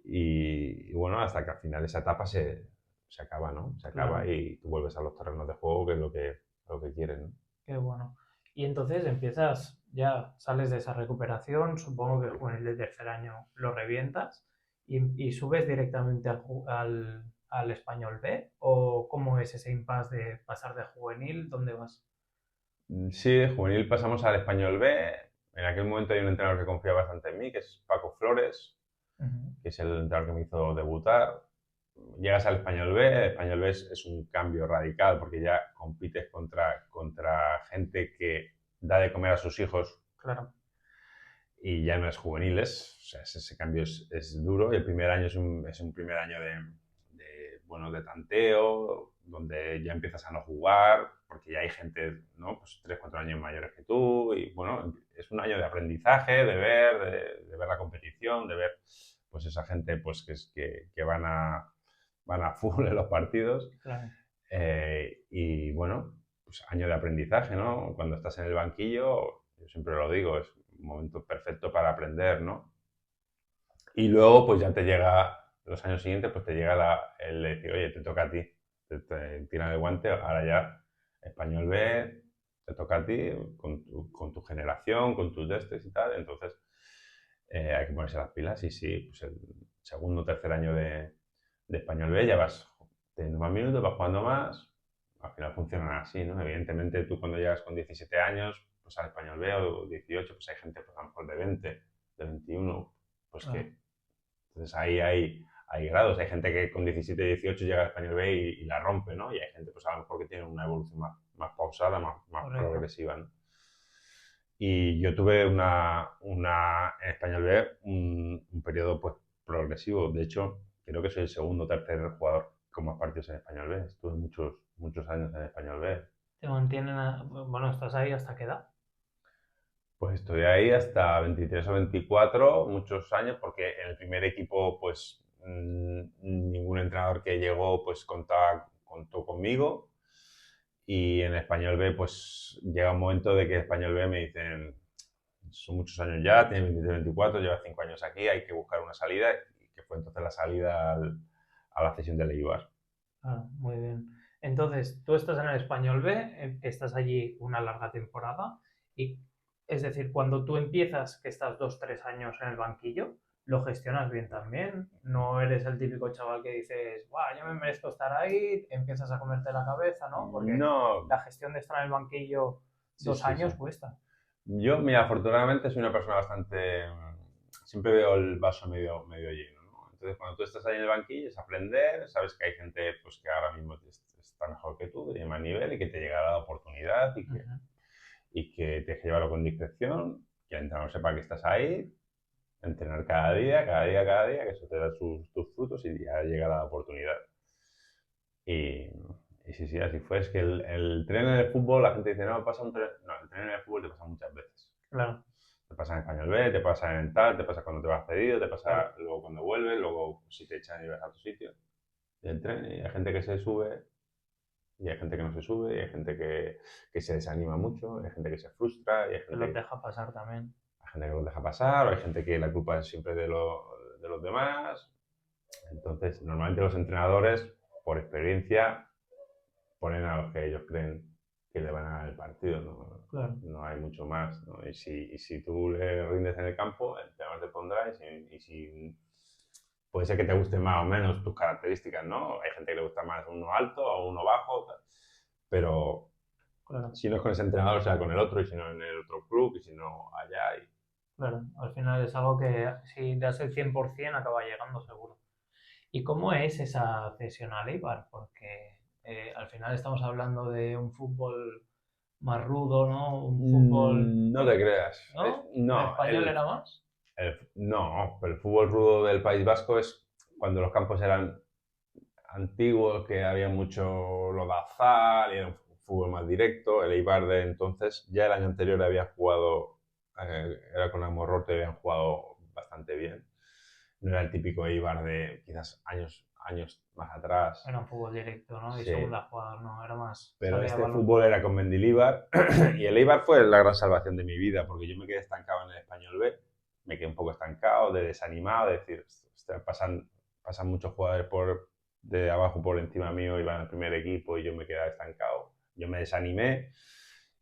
Speaker 1: y bueno, hasta que al final esa etapa se acaba, ¿no? Se acaba
Speaker 2: Claro.
Speaker 1: y tú vuelves a los terrenos de juego, que es lo que quieres, ¿no?
Speaker 2: Qué bueno. Y entonces empiezas, ya sales de esa recuperación, supongo que el juvenil de tercer año lo revientas y subes directamente al Español B, o cómo es ese impasse de pasar de juvenil, ¿dónde vas?
Speaker 1: Sí, de juvenil pasamos al Español B. En aquel momento hay un entrenador que confía bastante en mí, que es Paco Flores,
Speaker 2: Ujú.
Speaker 1: que es el entrenador que me hizo debutar. Llegas al Español B, el Español B es un cambio radical porque ya compites contra gente que da de comer a sus hijos
Speaker 2: Claro,
Speaker 1: y ya no es juveniles. O sea, ese cambio es duro y el primer año es un primer año bueno, de tanteo, donde ya empiezas a no jugar porque ya hay gente, ¿no? Pues 3 4 años mayores que tú y bueno, es un año de aprendizaje, de ver la competición, de ver pues esa gente pues que van a full en los partidos.
Speaker 2: claro.
Speaker 1: Y bueno, pues año de aprendizaje, ¿no? Cuando estás en el banquillo, yo siempre lo digo, es un momento perfecto para aprender, ¿no? Y luego, pues ya te llega, los años siguientes, pues te llega el decir, oye, te toca a ti, te tiran el guante, ahora ya Español B, te toca a ti, con tu generación, con tus destes y tal, entonces hay que ponerse las pilas y sí, pues el segundo o tercer año de Español B ya vas teniendo más minutos, vas jugando más, al final funcionan así, ¿no? Evidentemente tú cuando llegas con 17 años, pues al Español B o 18, pues hay gente pues a lo mejor de 20, de 21, pues
Speaker 2: Claro.
Speaker 1: que entonces ahí hay grados. Hay gente que con 17, 18 llega al Español B y la rompe, ¿no? Y hay gente, pues a lo mejor que tiene una evolución más pausada, más
Speaker 2: Correcto.
Speaker 1: progresiva, ¿no? Y yo tuve en Español B un periodo pues progresivo. De hecho, creo que soy el segundo o tercer jugador con más partidos en Español B. Estuve muchos años en Español B.
Speaker 2: Te mantienen, bueno, ¿estás ahí hasta qué edad?
Speaker 1: Pues estuve ahí hasta 23 o 24, muchos años, porque en el primer equipo, pues ningún entrenador que llegó, pues contó conmigo. Y en Español B, pues llega un momento de que Español B me dicen, son muchos años ya, tiene 23, 24, lleva 5 años aquí, hay que buscar una salida, y que fue entonces la salida a la cesión de Eibar.
Speaker 2: Ah, muy bien. Entonces, tú estás en el Español B, estás allí una larga temporada y, es decir, cuando tú empiezas, que estás 2, 3 años en el banquillo, lo gestionas bien también. No eres el típico chaval que dices, ¡guau, yo me merezco estar ahí! Empiezas a comerte la cabeza, ¿no? Porque
Speaker 1: No,
Speaker 2: la gestión de estar en el banquillo
Speaker 1: sí,
Speaker 2: 2 años
Speaker 1: sí.
Speaker 2: cuesta.
Speaker 1: Yo, mira, afortunadamente soy una persona bastante... Siempre veo el vaso medio lleno, ¿no? Entonces, cuando tú estás ahí en el banquillo, es aprender, sabes que hay gente pues, que ahora mismo está mejor que tú, de más nivel, y que te llegará la oportunidad y que tienes que llevarlo con discreción, que el entrenador sepa que estás ahí, entrenar cada día, que eso te da tus frutos y ya llega la oportunidad. Y, y sí, sí, así fue. Es que el tren en el fútbol, la gente dice, no, pasa un tren. No, el tren en el fútbol te pasa muchas veces.
Speaker 2: Claro,
Speaker 1: Te pasa en Español B, te pasa en tal, te pasa cuando te vas cedido, te
Speaker 2: claro,
Speaker 1: pasa luego cuando vuelves, luego si te echan y vas a tu sitio. Y el tren, y hay gente que se sube, y hay gente que no se sube, y hay gente que se desanima mucho, y hay gente que se frustra, y
Speaker 2: te los deja pasar también.
Speaker 1: hay gente que lo deja pasar, o hay gente que la culpa es siempre de los demás. Entonces, normalmente los entrenadores, por experiencia, ponen a los que ellos creen que le van a dar el partido, ¿no?
Speaker 2: Claro,
Speaker 1: No hay mucho más, ¿no? Y si tú le rindes en el campo, el entrenador te pondrá y si puede ser que te gusten más o menos tus características, ¿no? Hay gente que le gusta más uno alto o uno bajo, pero
Speaker 2: claro,
Speaker 1: si no es con ese entrenador, será con el otro, y si no en el otro club, y si no allá.
Speaker 2: claro. Al final es algo que si das el 100% acaba llegando seguro. ¿Y cómo es esa cesión al Eibar? Porque al final estamos hablando de un fútbol más rudo, ¿no? Un fútbol,
Speaker 1: No te creas.
Speaker 2: ¿no? ¿El
Speaker 1: No,
Speaker 2: español era más?
Speaker 1: no, pero el fútbol rudo del País Vasco es cuando los campos eran antiguos, que había mucho lodazal y era un fútbol más directo. El Eibar de entonces, ya el año anterior había jugado, era con Amorrote, habían jugado bastante bien. No era el típico Eibar de quizás años más atrás.
Speaker 2: Era un fútbol directo, ¿no? Y
Speaker 1: Sí,
Speaker 2: segunda jugada, no, era más
Speaker 1: pero
Speaker 2: salida de
Speaker 1: este
Speaker 2: balón.
Speaker 1: fútbol era con Mendilibar y el Eibar fue la gran salvación de mi vida porque yo me quedé estancado en el Español B, me quedé un poco estancado, desanimado, de decir, "Ostras, pasan muchos jugadores de abajo por encima mío y van al primer equipo y yo me quedé estancado". Yo me desanimé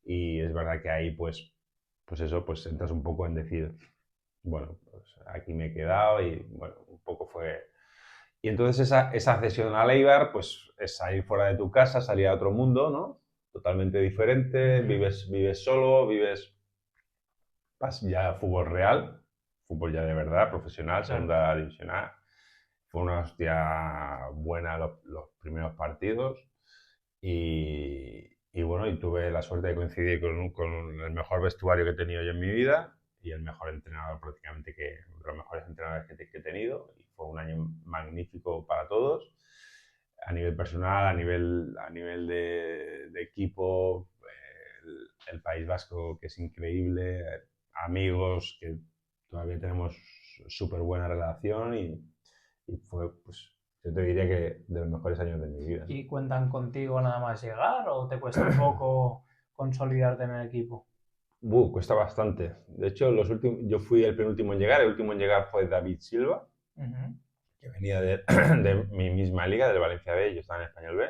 Speaker 1: y es verdad que ahí pues eso, pues entras un poco en decir, bueno, pues aquí me he quedado y bueno, un poco fue... Y entonces esa cesión al Eibar, pues es salir fuera de tu casa, salir a otro mundo, ¿no? Totalmente diferente, vives solo, ya fútbol real, fútbol ya de verdad, profesional,
Speaker 2: Claro.
Speaker 1: segunda división A. Fue una hostia buena los primeros partidos y bueno, y tuve la suerte de coincidir con el mejor vestuario que he tenido yo en mi vida y el mejor entrenador prácticamente de los mejores entrenadores que he tenido. Y fue un año magnífico para todos, a nivel personal, a nivel de equipo, el País Vasco que es increíble, amigos que todavía tenemos súper buena relación y fue, pues, yo te diría que de los mejores años de mi vida.
Speaker 2: ¿Y cuentan contigo nada más llegar o te cuesta un poco consolidarte en el equipo?
Speaker 1: Cuesta bastante. De hecho, yo fui el penúltimo en llegar. El último en llegar fue David Silva, que venía de mi misma liga, del Valencia B. Yo estaba en Español B.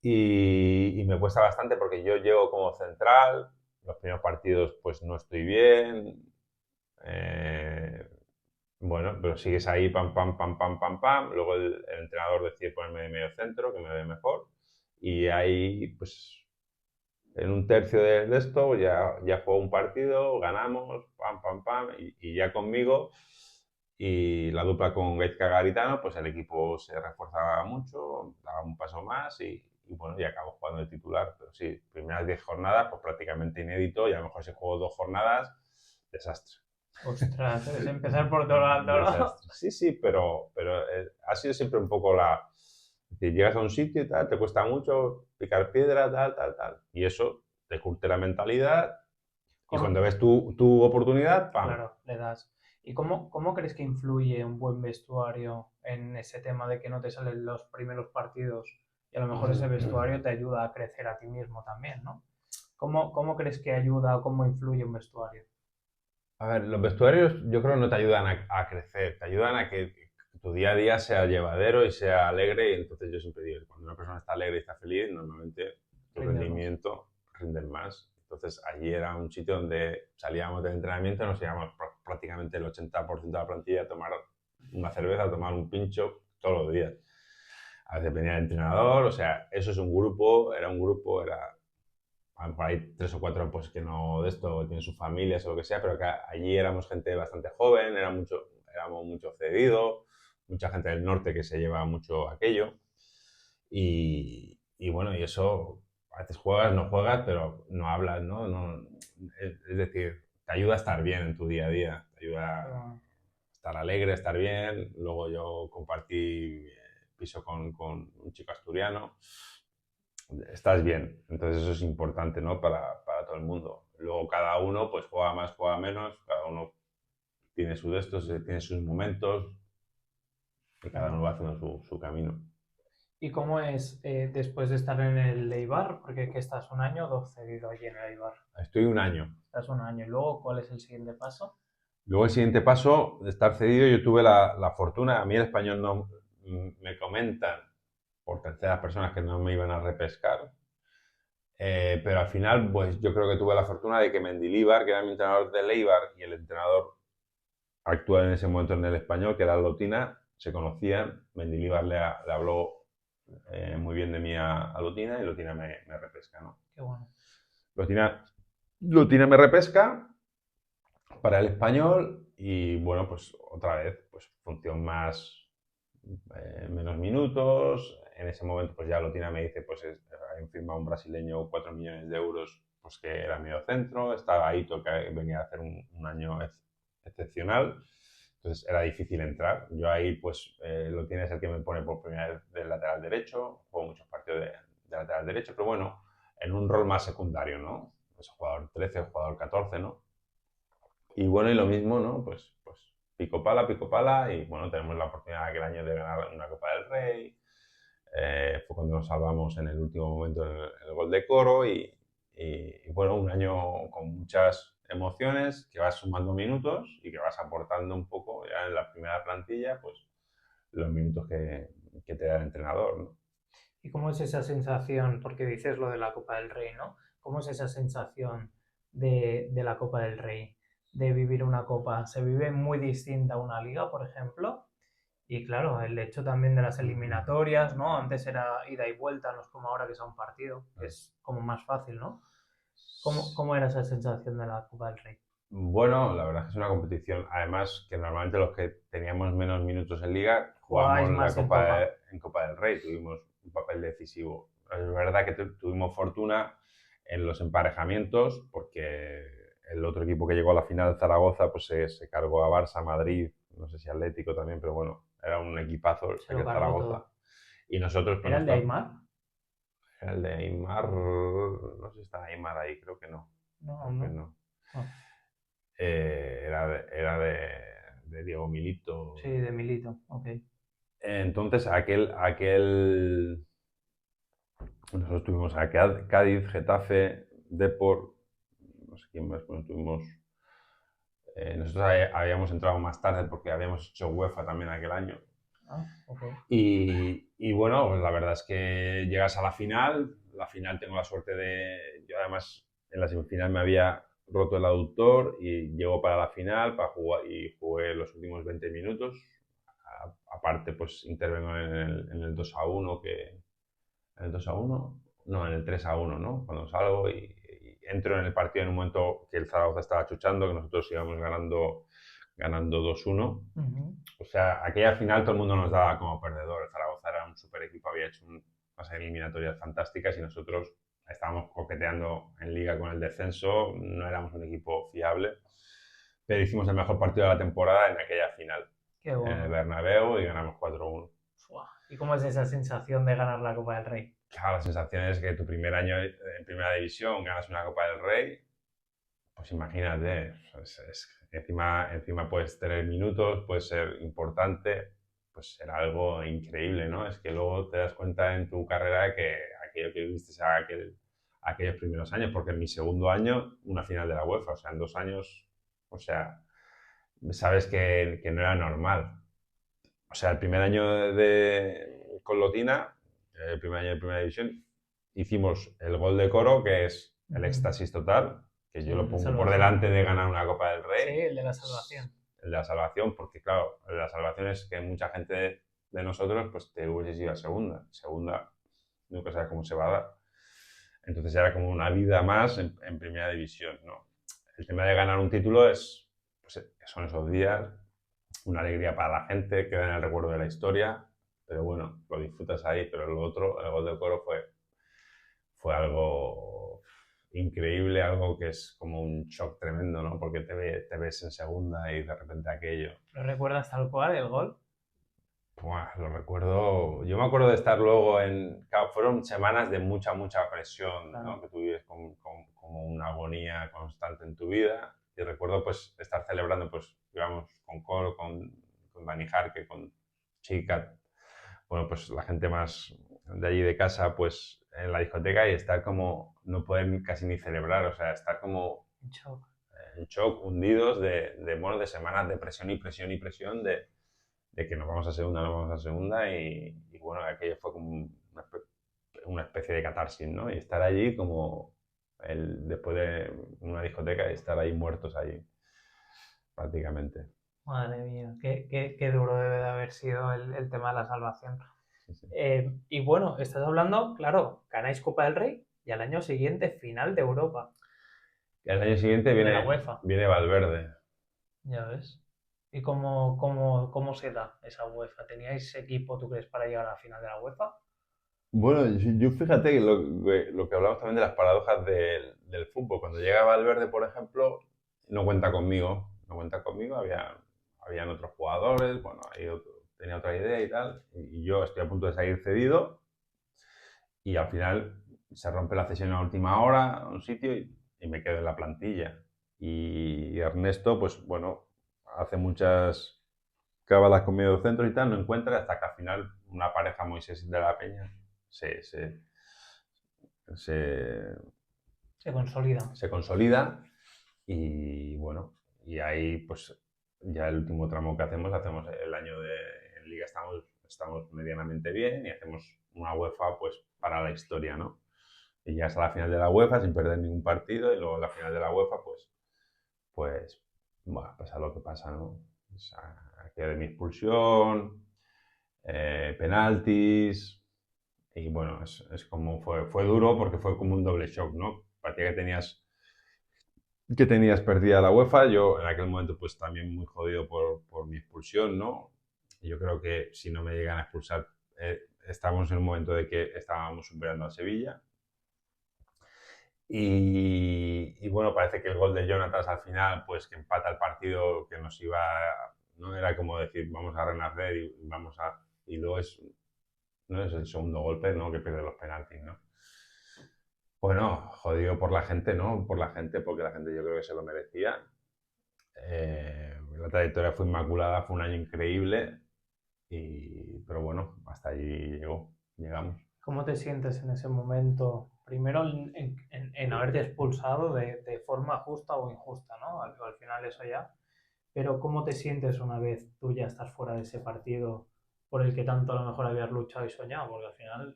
Speaker 1: Y me cuesta bastante porque yo llego como central. Los primeros partidos, pues no estoy bien. Eh, bueno, pero sigues ahí, pam, pam, pam, pam, pam, pam. Luego el entrenador decide ponerme de medio centro, que me ve mejor. Y ahí, pues, en un tercio de esto ya juego un partido, ganamos, pam, pam, pam, y ya conmigo. y la dupla con Gaizka Garitano, pues el equipo se reforzaba mucho, daba un paso más y bueno, y acabó jugando de titular. Pero sí, primeras 10 jornadas, pues prácticamente inédito y a lo mejor si juego 2 jornadas, desastre.
Speaker 2: Ostras, es empezar por todo lo alto, ¿no?
Speaker 1: Desastre. Sí, sí, pero ha sido siempre un poco la... Es decir, llegas a un sitio y tal, te cuesta mucho picar piedra, tal, tal, tal. Y eso te curte la mentalidad y
Speaker 2: ¿Cómo?
Speaker 1: cuando ves tu oportunidad, ¡pam!
Speaker 2: Claro, le das. ¿Y cómo crees que influye un buen vestuario en ese tema de que no te salen los primeros partidos y a lo mejor ese vestuario te ayuda a crecer a ti mismo también, ¿no? ¿Cómo crees que ayuda o cómo influye un vestuario?
Speaker 1: A ver, los vestuarios yo creo que no te ayudan a crecer, te ayudan a que tu día a día sea llevadero y sea alegre. Y entonces yo siempre digo, cuando una persona está alegre y está feliz, normalmente tu
Speaker 2: Rindes más.
Speaker 1: rendimiento rinde más. Entonces allí era un sitio donde salíamos del entrenamiento, nos íbamos prácticamente el 80% de la plantilla a tomar una cerveza, a tomar un pincho todos los días. A veces venía el entrenador, o sea, eso es un grupo, era a lo mejor hay 3 o 4 pues, que no de esto, tienen sus familias o lo que sea, pero que allí éramos gente bastante joven, éramos mucho cedidos, mucha gente del norte que se lleva mucho aquello. Y bueno, y eso, a veces juegas, no juegas, pero no hablas, ¿no? Es decir, te ayuda a estar bien en tu día a día, te ayuda a estar alegre, a estar bien. Luego yo compartí piso con un chico asturiano, estás bien. Entonces eso es importante, ¿no? Para todo el mundo. Luego cada uno pues juega más, juega menos, cada uno tiene sus estos, tiene sus momentos y cada uno va haciendo su camino.
Speaker 2: ¿Y cómo es después de estar en el Eibar? Porque que estás un año, dos cedido allí en el Eibar.
Speaker 1: Estoy un año.
Speaker 2: Estás un año. ¿Y luego cuál es el siguiente paso?
Speaker 1: Luego el siguiente paso, de estar cedido, yo tuve la fortuna, a mí el español no me comentan por terceras personas que no me iban a repescar, pero al final pues yo creo que tuve la fortuna de que Mendilibar, que era mi entrenador del Eibar, y el entrenador actual en ese momento en el español, que era Lotina, se conocían. Mendilibar le habló muy bien de mí a Lotina y Lotina me repesca, ¿no?
Speaker 2: Qué bueno.
Speaker 1: Lotina, Lotina me repesca para el español y bueno, pues otra vez, pues función más, menos minutos. En ese momento pues ya Lotina me dice, pues habían firmado un brasileño 4 millones de euros, pues que era medio centro, estaba Aito que venía a hacer un año excepcional. Entonces era difícil entrar. Yo ahí, pues, Lotina es el que me pone por primera vez del lateral derecho. Juego muchos partidos de lateral derecho, pero bueno, en un rol más secundario, ¿no? Pues jugador 13, jugador 14, ¿no? Y bueno, y lo mismo, ¿no? Pues pico pala, y bueno, tenemos la oportunidad aquel año de ganar una Copa del Rey. Fue cuando nos salvamos en el último momento en el gol de Coro y bueno, un año con muchas emociones, que vas sumando minutos y que vas aportando un poco ya en la primera plantilla, pues los minutos que te da el entrenador, ¿no?
Speaker 2: ¿Y cómo es esa sensación? Porque dices lo de la Copa del Rey, ¿no? ¿Cómo es esa sensación de la Copa del Rey? De vivir una copa. ¿Se vive muy distinta a una liga, por ejemplo? Y claro, el hecho también de las eliminatorias, ¿no? Antes era ida y vuelta, no es como ahora que es a un partido, que es como más fácil, ¿no? ¿Cómo era esa sensación de la Copa del Rey?
Speaker 1: Bueno, la verdad es que es una competición, además que normalmente los que teníamos menos minutos en Liga
Speaker 2: Jugáis
Speaker 1: jugamos la
Speaker 2: más en
Speaker 1: Copa,
Speaker 2: copa.
Speaker 1: en Copa del Rey, tuvimos un papel decisivo. Es verdad que tuvimos fortuna en los emparejamientos, porque el otro equipo que llegó a la final, Zaragoza, pues se cargó a Barça, Madrid, no sé si Atlético también, pero bueno, era un equipazo
Speaker 2: Se lo
Speaker 1: aquel
Speaker 2: cargó
Speaker 1: Zaragoza.
Speaker 2: todo.
Speaker 1: Y nosotros, pues
Speaker 2: ¿Era el de Aymar?
Speaker 1: era el de Aymar, no sé si está Aymar ahí, creo que no.
Speaker 2: No,
Speaker 1: Creo que
Speaker 2: no.
Speaker 1: no.
Speaker 2: No.
Speaker 1: Era de Diego Milito.
Speaker 2: Sí, de Milito, ok.
Speaker 1: Entonces, nosotros tuvimos a Cádiz, Getafe, Depor, no sé quién más, bueno, nosotros habíamos entrado más tarde porque habíamos hecho UEFA también aquel año.
Speaker 2: Ah, ok.
Speaker 1: Y bueno, pues la verdad es que llegas a la final tengo la suerte yo además en la semifinal me había roto el aductor y llego para la final para jugar, y jugué los últimos 20 minutos. Aparte, pues intervengo en el 2-1 ¿en el 2-1? No, en el 3-1, ¿no? Cuando salgo y entro en el partido en un momento que el Zaragoza estaba chuchando, que nosotros íbamos ganando ganando 2-1.
Speaker 2: Ujú.
Speaker 1: O sea, aquella final todo el mundo nos daba como perdedor. El Zaragoza era un super equipo, había hecho unas eliminatorias fantásticas y nosotros estábamos coqueteando en liga con el descenso, no éramos un equipo fiable, pero hicimos el mejor partido de la temporada en aquella final,
Speaker 2: Qué
Speaker 1: en el
Speaker 2: bueno.
Speaker 1: Bernabéu, y ganamos 4-1.
Speaker 2: Fua. ¿Y cómo es esa sensación de ganar la Copa del Rey?
Speaker 1: Claro, la sensación es que tu primer año en primera división ganas una Copa del Rey, pues imagínate, encima puedes tener minutos, puedes ser importante, pues será algo increíble, ¿no? Es que luego te das cuenta en tu carrera que aquello que viviste aquellos primeros años, porque en mi segundo año, una final de la UEFA, o sea, en 2 años, o sea, sabes que no era normal. O sea, el primer año con Lotina, el primer año de primera división, hicimos el gol de Coro, que es el
Speaker 2: Ujú.
Speaker 1: éxtasis total, que
Speaker 2: Sí,
Speaker 1: yo lo
Speaker 2: el de
Speaker 1: pongo por
Speaker 2: salvación.
Speaker 1: delante de ganar una Copa del
Speaker 2: Sí,
Speaker 1: Rey,
Speaker 2: el de la salvación.
Speaker 1: el de la salvación, porque claro, el de la salvación es que mucha gente de nosotros pues te hubiese ido a segunda. Segunda, nunca sabes cómo se va a dar. Entonces era como una vida más en primera división, ¿no? El tema de ganar un título pues, son esos días, una alegría para la gente, queda en el recuerdo de la historia, pero bueno, lo disfrutas ahí, pero lo otro, el gol de Coro fue algo increíble, algo que es como un shock tremendo, ¿no? Porque te ves en segunda y de repente aquello.
Speaker 2: ¿Lo recuerdas tal cual, el gol?
Speaker 1: Buah, lo recuerdo. Yo me acuerdo de estar luego Claro, fueron semanas de mucha presión, ¿no?
Speaker 2: Claro.
Speaker 1: Que tú vives como una agonía constante en tu vida. Y recuerdo, pues, estar celebrando, pues, digamos, con Coro, con Dani Jarque, con Chicat. Bueno, pues la gente más de allí de casa, pues, en la discoteca y estar como. No poder casi ni celebrar, o sea, estar como
Speaker 2: En shock.
Speaker 1: en shock, hundidos bueno, de semanas de presión y presión y presión de que nos vamos a segunda, nos vamos a segunda y bueno, aquello fue como una especie de catarsis, ¿no? Y estar allí como después de una discoteca y estar ahí muertos allí, prácticamente.
Speaker 2: Madre mía, qué duro debe de haber sido el tema de la salvación.
Speaker 1: Sí, sí.
Speaker 2: Y bueno, estás hablando, claro, ganáis Copa del Rey y al año siguiente final de Europa,
Speaker 1: Y al año siguiente
Speaker 2: de la
Speaker 1: viene,
Speaker 2: UEFA,
Speaker 1: viene Valverde.
Speaker 2: ya ves. ¿Y cómo se da esa UEFA? ¿Teníais equipo, tú crees, para llegar a la final de la UEFA?
Speaker 1: Bueno, yo fíjate que lo que hablamos también de las paradojas del fútbol. Cuando llega Valverde, por ejemplo, no cuenta conmigo. No cuenta conmigo, habían otros jugadores, bueno, tenía otra idea y tal. Y yo estoy a punto de salir cedido y al final se rompe la cesión a última hora a un sitio y me quedo en la plantilla. Y Ernesto, pues bueno, hace muchas cábalas con medio centro y tal, no encuentra hasta que al final una pareja Moisés de la Peña se, se, se,
Speaker 2: Se consolida.
Speaker 1: se consolida y bueno, y ahí pues ya el último tramo que hacemos el año en Liga estamos medianamente bien y hacemos una UEFA pues para la historia, ¿no? Y ya hasta la final de la UEFA sin perder ningún partido y luego en la final de la UEFA pues bueno, pasa lo que pasa, ¿no? O sea, aquello de mi expulsión, penaltis, y bueno, es como fue duro porque fue como un doble shock, ¿no? Parecía que tenías perdida la UEFA, yo en aquel momento pues también muy jodido por mi expulsión, ¿no? Y yo creo que si no me llegan a expulsar, estábamos en un momento de que estábamos superando a Sevilla. Y bueno, parece que el gol de Jonathan al final, pues que empata el partido, que nos iba, no era como decir vamos a renacer y luego no es el segundo golpe, ¿no? Que pierde los penaltis, ¿no? Bueno, jodido por la gente, ¿no? Por la gente, porque la gente yo creo que se lo merecía. La trayectoria fue inmaculada, fue un año increíble, pero bueno, hasta allí llegamos.
Speaker 2: ¿Cómo te sientes en ese momento? Primero en haberte expulsado de forma justa o injusta, ¿no? Al final eso ya. Pero ¿cómo te sientes una vez tú ya estás fuera de ese partido por el que tanto a lo mejor habías luchado y soñado? Porque al final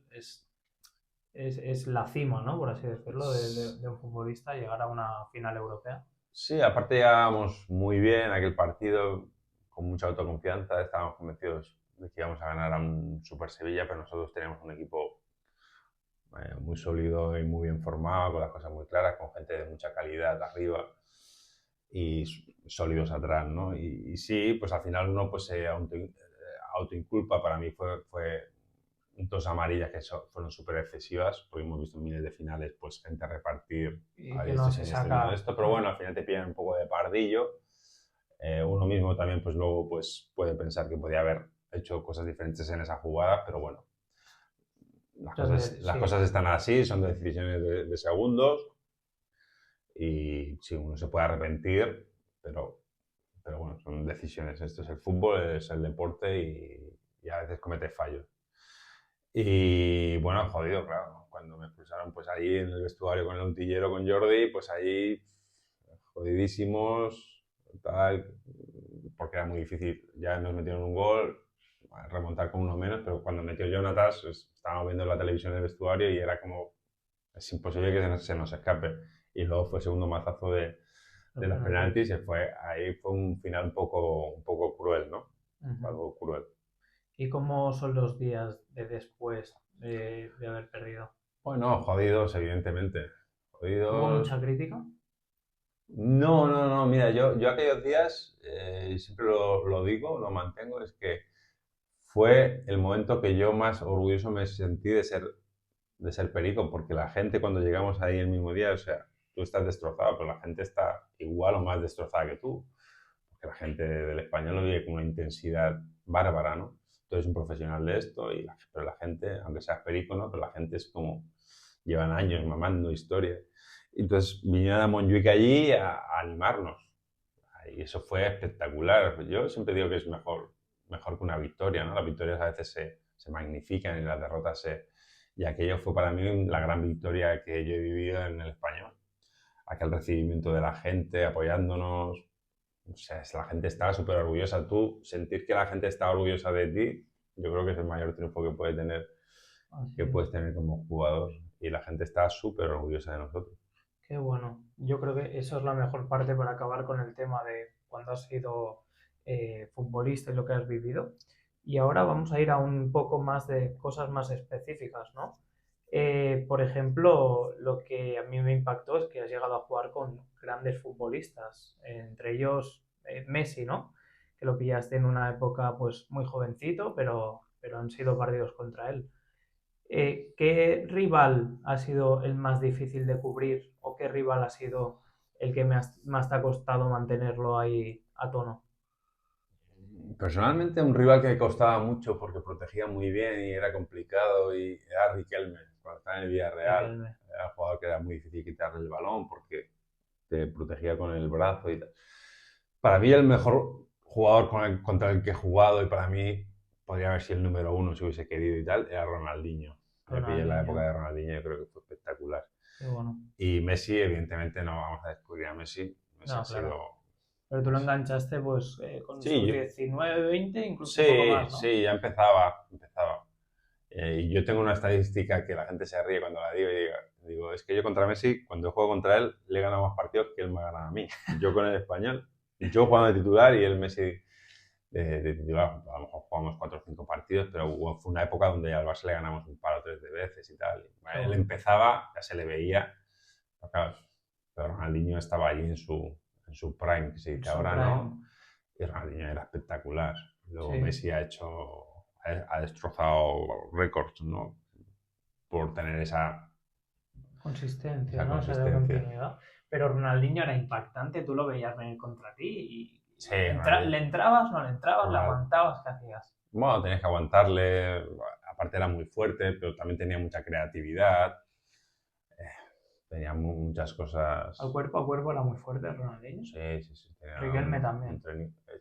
Speaker 2: es la cima, ¿no? Por así decirlo, de un futbolista llegar a una final europea.
Speaker 1: Sí, aparte llegábamos muy bien aquel partido, con mucha autoconfianza, estábamos convencidos de que íbamos a ganar a un Super Sevilla, pero nosotros teníamos un equipo muy sólido y muy bien formado, con las cosas muy claras, con gente de mucha calidad arriba. y sólidos atrás, ¿no? Y sí, pues al final uno pues se autoinculpa. Para mí fue dos amarillas que fueron súper excesivas, porque hemos visto en miles de finales pues gente repartir
Speaker 2: Y
Speaker 1: a
Speaker 2: que no
Speaker 1: diestro y
Speaker 2: se
Speaker 1: siniestro viendo
Speaker 2: saca.
Speaker 1: esto, pero bueno, al final te pillan un poco de pardillo. Uno mismo también pues luego pues puede pensar que podía haber hecho cosas diferentes en esa jugada, pero bueno,
Speaker 2: Entonces,
Speaker 1: las
Speaker 2: sí,
Speaker 1: cosas están así, son decisiones de segundos y sí, uno se puede arrepentir, pero, pero bueno, son decisiones. Esto es el fútbol, es el deporte y a veces comete fallos. Y bueno, jodido, claro. Cuando me expulsaron, pues ahí en el vestuario con el untillero, con Jordi, pues ahí jodidísimos, tal, porque era muy difícil. Ya nos metieron un gol, remontar con uno menos, pero cuando metió Jonatas, estábamos viendo la televisión en el vestuario y era como, es imposible que se nos escape. Y luego fue segundo mazazo de
Speaker 2: los
Speaker 1: los penaltis
Speaker 2: penaltis.
Speaker 1: y ahí fue un final un poco cruel, ¿no? Fue
Speaker 2: Ujú.
Speaker 1: algo cruel.
Speaker 2: ¿Y cómo son los días de después de haber perdido?
Speaker 1: Bueno, jodidos, evidentemente.
Speaker 2: ¿Hubo
Speaker 1: Jodidos.
Speaker 2: mucha crítica?
Speaker 1: No, no, no, mira, yo aquellos días, siempre lo digo, lo mantengo, es que fue el momento que yo más orgulloso me sentí de ser perico, porque la gente cuando llegamos ahí el mismo día, o sea, tú estás destrozado, pero la gente está igual o más destrozada que tú, porque la gente del español lo vive con una intensidad bárbara, ¿no? Tú eres un profesional de esto, pero la gente, aunque seas perico, ¿no? Pero la gente es como, llevan años mamando historia. Entonces vinieron a Montjuic allí a animarnos. Y eso fue espectacular. Yo siempre digo que es mejor que una victoria, ¿no? Las victorias a veces se magnifican y las derrotas se... Y aquello fue para mí la gran victoria que yo he vivido en el español. Aquel recibimiento de la gente apoyándonos. O sea, la gente estaba súper orgullosa. Tú, sentir que la gente está orgullosa de ti, yo creo que es el mayor triunfo
Speaker 2: Así
Speaker 1: que
Speaker 2: es.
Speaker 1: puedes tener como jugador. Y la gente está súper orgullosa de nosotros.
Speaker 2: Qué bueno. Yo creo que eso es la mejor parte para acabar con el tema de cuando has sido futbolista y lo que has vivido. Y ahora vamos a ir a un poco más de cosas más específicas, ¿no? Por ejemplo, lo que a mí me impactó es que has llegado a jugar con grandes futbolistas, entre ellos Messi, ¿no? Que lo pillaste en una época pues muy jovencito, pero han sido partidos contra él. ¿Qué rival ha sido el más difícil de cubrir o qué rival ha sido el que más te ha costado mantenerlo ahí a tono?
Speaker 1: Personalmente, un rival que me costaba mucho porque protegía muy bien y era complicado y era Riquelme. Cuando estaba en el Villarreal,
Speaker 2: Riquelme.
Speaker 1: era un jugador que era muy difícil quitarle el balón porque te protegía con el brazo y tal. Para mí, el mejor jugador contra el que he jugado y para mí podría haber sido el número uno si hubiese querido y tal, era Ronaldinho. Me pillé en la época
Speaker 2: Ronaldinho.
Speaker 1: de Ronaldinho y creo que fue espectacular.
Speaker 2: Qué bueno.
Speaker 1: Y Messi, evidentemente, no vamos a descubrir a Messi. Messi ha
Speaker 2: No, claro.
Speaker 1: sido...
Speaker 2: Pero tú lo enganchaste pues con
Speaker 1: Sí,
Speaker 2: sus 19, 20, incluso un poco
Speaker 1: sí,
Speaker 2: más, ¿no?
Speaker 1: sí, ya empezaba. Y yo tengo una estadística que la gente se ríe cuando la digo y digo, es que yo contra Messi, cuando juego contra él, le he ganado más partidos que él me ha ganado a mí. Yo con el español, yo jugando de titular y él Messi de titular, a lo mejor jugamos 4 o 5 partidos, pero fue una época donde al Barça le ganamos un par o tres de veces y tal.
Speaker 2: Qué
Speaker 1: Él
Speaker 2: bueno.
Speaker 1: empezaba, ya se le veía, pero claro, pero Ronaldinho estaba allí en su prime, que se
Speaker 2: En
Speaker 1: dice
Speaker 2: su
Speaker 1: ahora, ¿no?
Speaker 2: prime.
Speaker 1: Y Ronaldinho era espectacular. Luego
Speaker 2: Sí.
Speaker 1: Messi ha destrozado récords, ¿no? Por tener
Speaker 2: Consistencia,
Speaker 1: esa
Speaker 2: ¿no? O sea, de
Speaker 1: consistencia.
Speaker 2: continuidad. Pero Ronaldinho era impactante, tú lo veías venir contra ti y
Speaker 1: Sí,
Speaker 2: ¿le entrabas, no le entrabas, le
Speaker 1: Ronaldinho.
Speaker 2: aguantabas? ¿Qué hacías?
Speaker 1: Bueno, tenías que aguantarle, aparte era muy fuerte, pero también tenía mucha creatividad, tenía muchas
Speaker 2: Al
Speaker 1: cosas.
Speaker 2: cuerpo a cuerpo era muy fuerte Ronaldinho.
Speaker 1: Sí, sí, sí, tenía
Speaker 2: Riquelme también.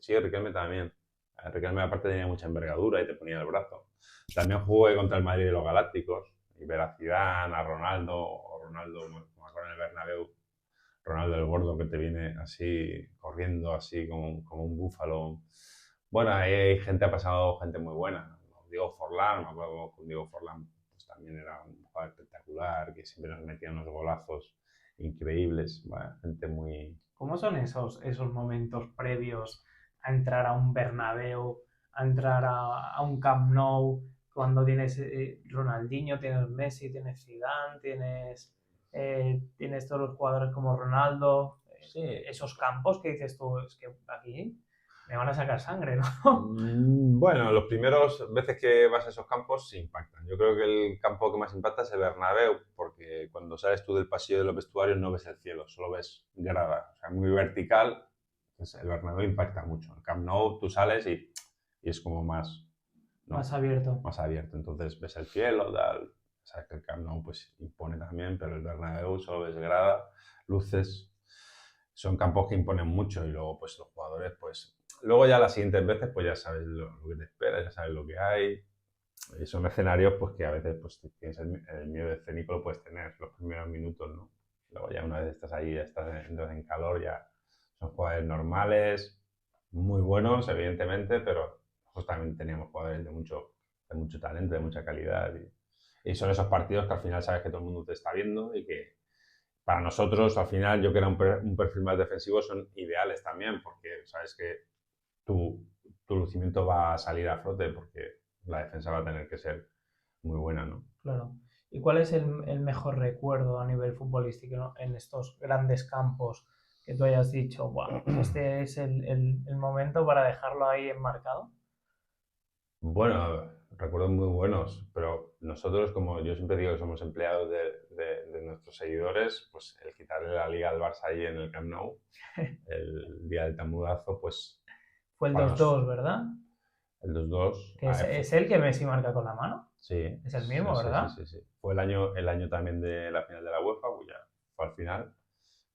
Speaker 1: Sí, Riquelme también. Riquelme aparte tenía mucha envergadura y te ponía el brazo. También jugué contra el Madrid de los Galácticos, y ver a Zidane, a Ronaldo, o Ronaldo, me acuerdo en el Bernabéu, Ronaldo el gordo que te viene así, corriendo así como un búfalo. Bueno, ahí hay gente, ha pasado gente muy buena. Diego Forlán, me acuerdo con Diego Forlán, pues también era un jugador espectacular, que siempre nos metía unos golazos increíbles. Bueno, gente muy...
Speaker 2: ¿Cómo son esos momentos previos a entrar a un Bernabéu, a entrar a un Camp Nou, cuando tienes Ronaldinho, tienes Messi, tienes Zidane, tienes todos los jugadores como Ronaldo?
Speaker 1: Sí.
Speaker 2: esos campos que dices tú, es que aquí me van a sacar sangre, ¿no?
Speaker 1: Bueno, los primeros veces que vas a esos campos sí impactan. Yo creo que el campo que más impacta es el Bernabéu, porque cuando sales tú del pasillo de los vestuarios no ves el cielo, solo ves grada, o sea, muy vertical. Pues el Bernabéu impacta mucho. El Camp Nou tú sales y es como más, ¿no?
Speaker 2: Más abierto.
Speaker 1: Más abierto. Entonces ves el cielo, tal. Sabes que el Camp Nou pues impone también, pero el Bernabéu solo ves grada, luces. Son campos que imponen mucho y luego pues los jugadores pues... Luego ya las siguientes veces pues ya sabes lo que te espera, ya sabes lo que hay. Y son escenarios pues que a veces pues tienes el miedo escénico lo puedes tener los primeros minutos, ¿no? Luego ya una vez estás ahí, ya entras en calor, ya son jugadores normales, muy buenos evidentemente, pero nosotros también teníamos jugadores de mucho talento, de mucha calidad y son esos partidos que al final sabes que todo el mundo te está viendo y que para nosotros al final yo que era un perfil más defensivo son ideales también porque sabes que tu lucimiento va a salir a flote porque la defensa va a tener que ser muy buena, ¿no?
Speaker 2: Claro. ¿Y cuál es el mejor recuerdo a nivel futbolístico, ¿no? En estos grandes campos que tú hayas dicho, wow, este es el momento para dejarlo ahí enmarcado?
Speaker 1: Bueno, recuerdos muy buenos, pero nosotros, como yo siempre digo que somos empleados de nuestros seguidores, pues el quitarle la liga al Barça ahí en el Camp Nou, el día del tamudazo, pues
Speaker 2: Fue el
Speaker 1: para
Speaker 2: 2-2, ¿verdad?
Speaker 1: el 2-2.
Speaker 2: Que es el que Messi marca con la mano.
Speaker 1: Sí,
Speaker 2: Es el
Speaker 1: sí,
Speaker 2: mismo,
Speaker 1: sí, sí,
Speaker 2: ¿verdad?
Speaker 1: sí, sí. Fue el año también de la final de la UEFA, pues ya fue al final.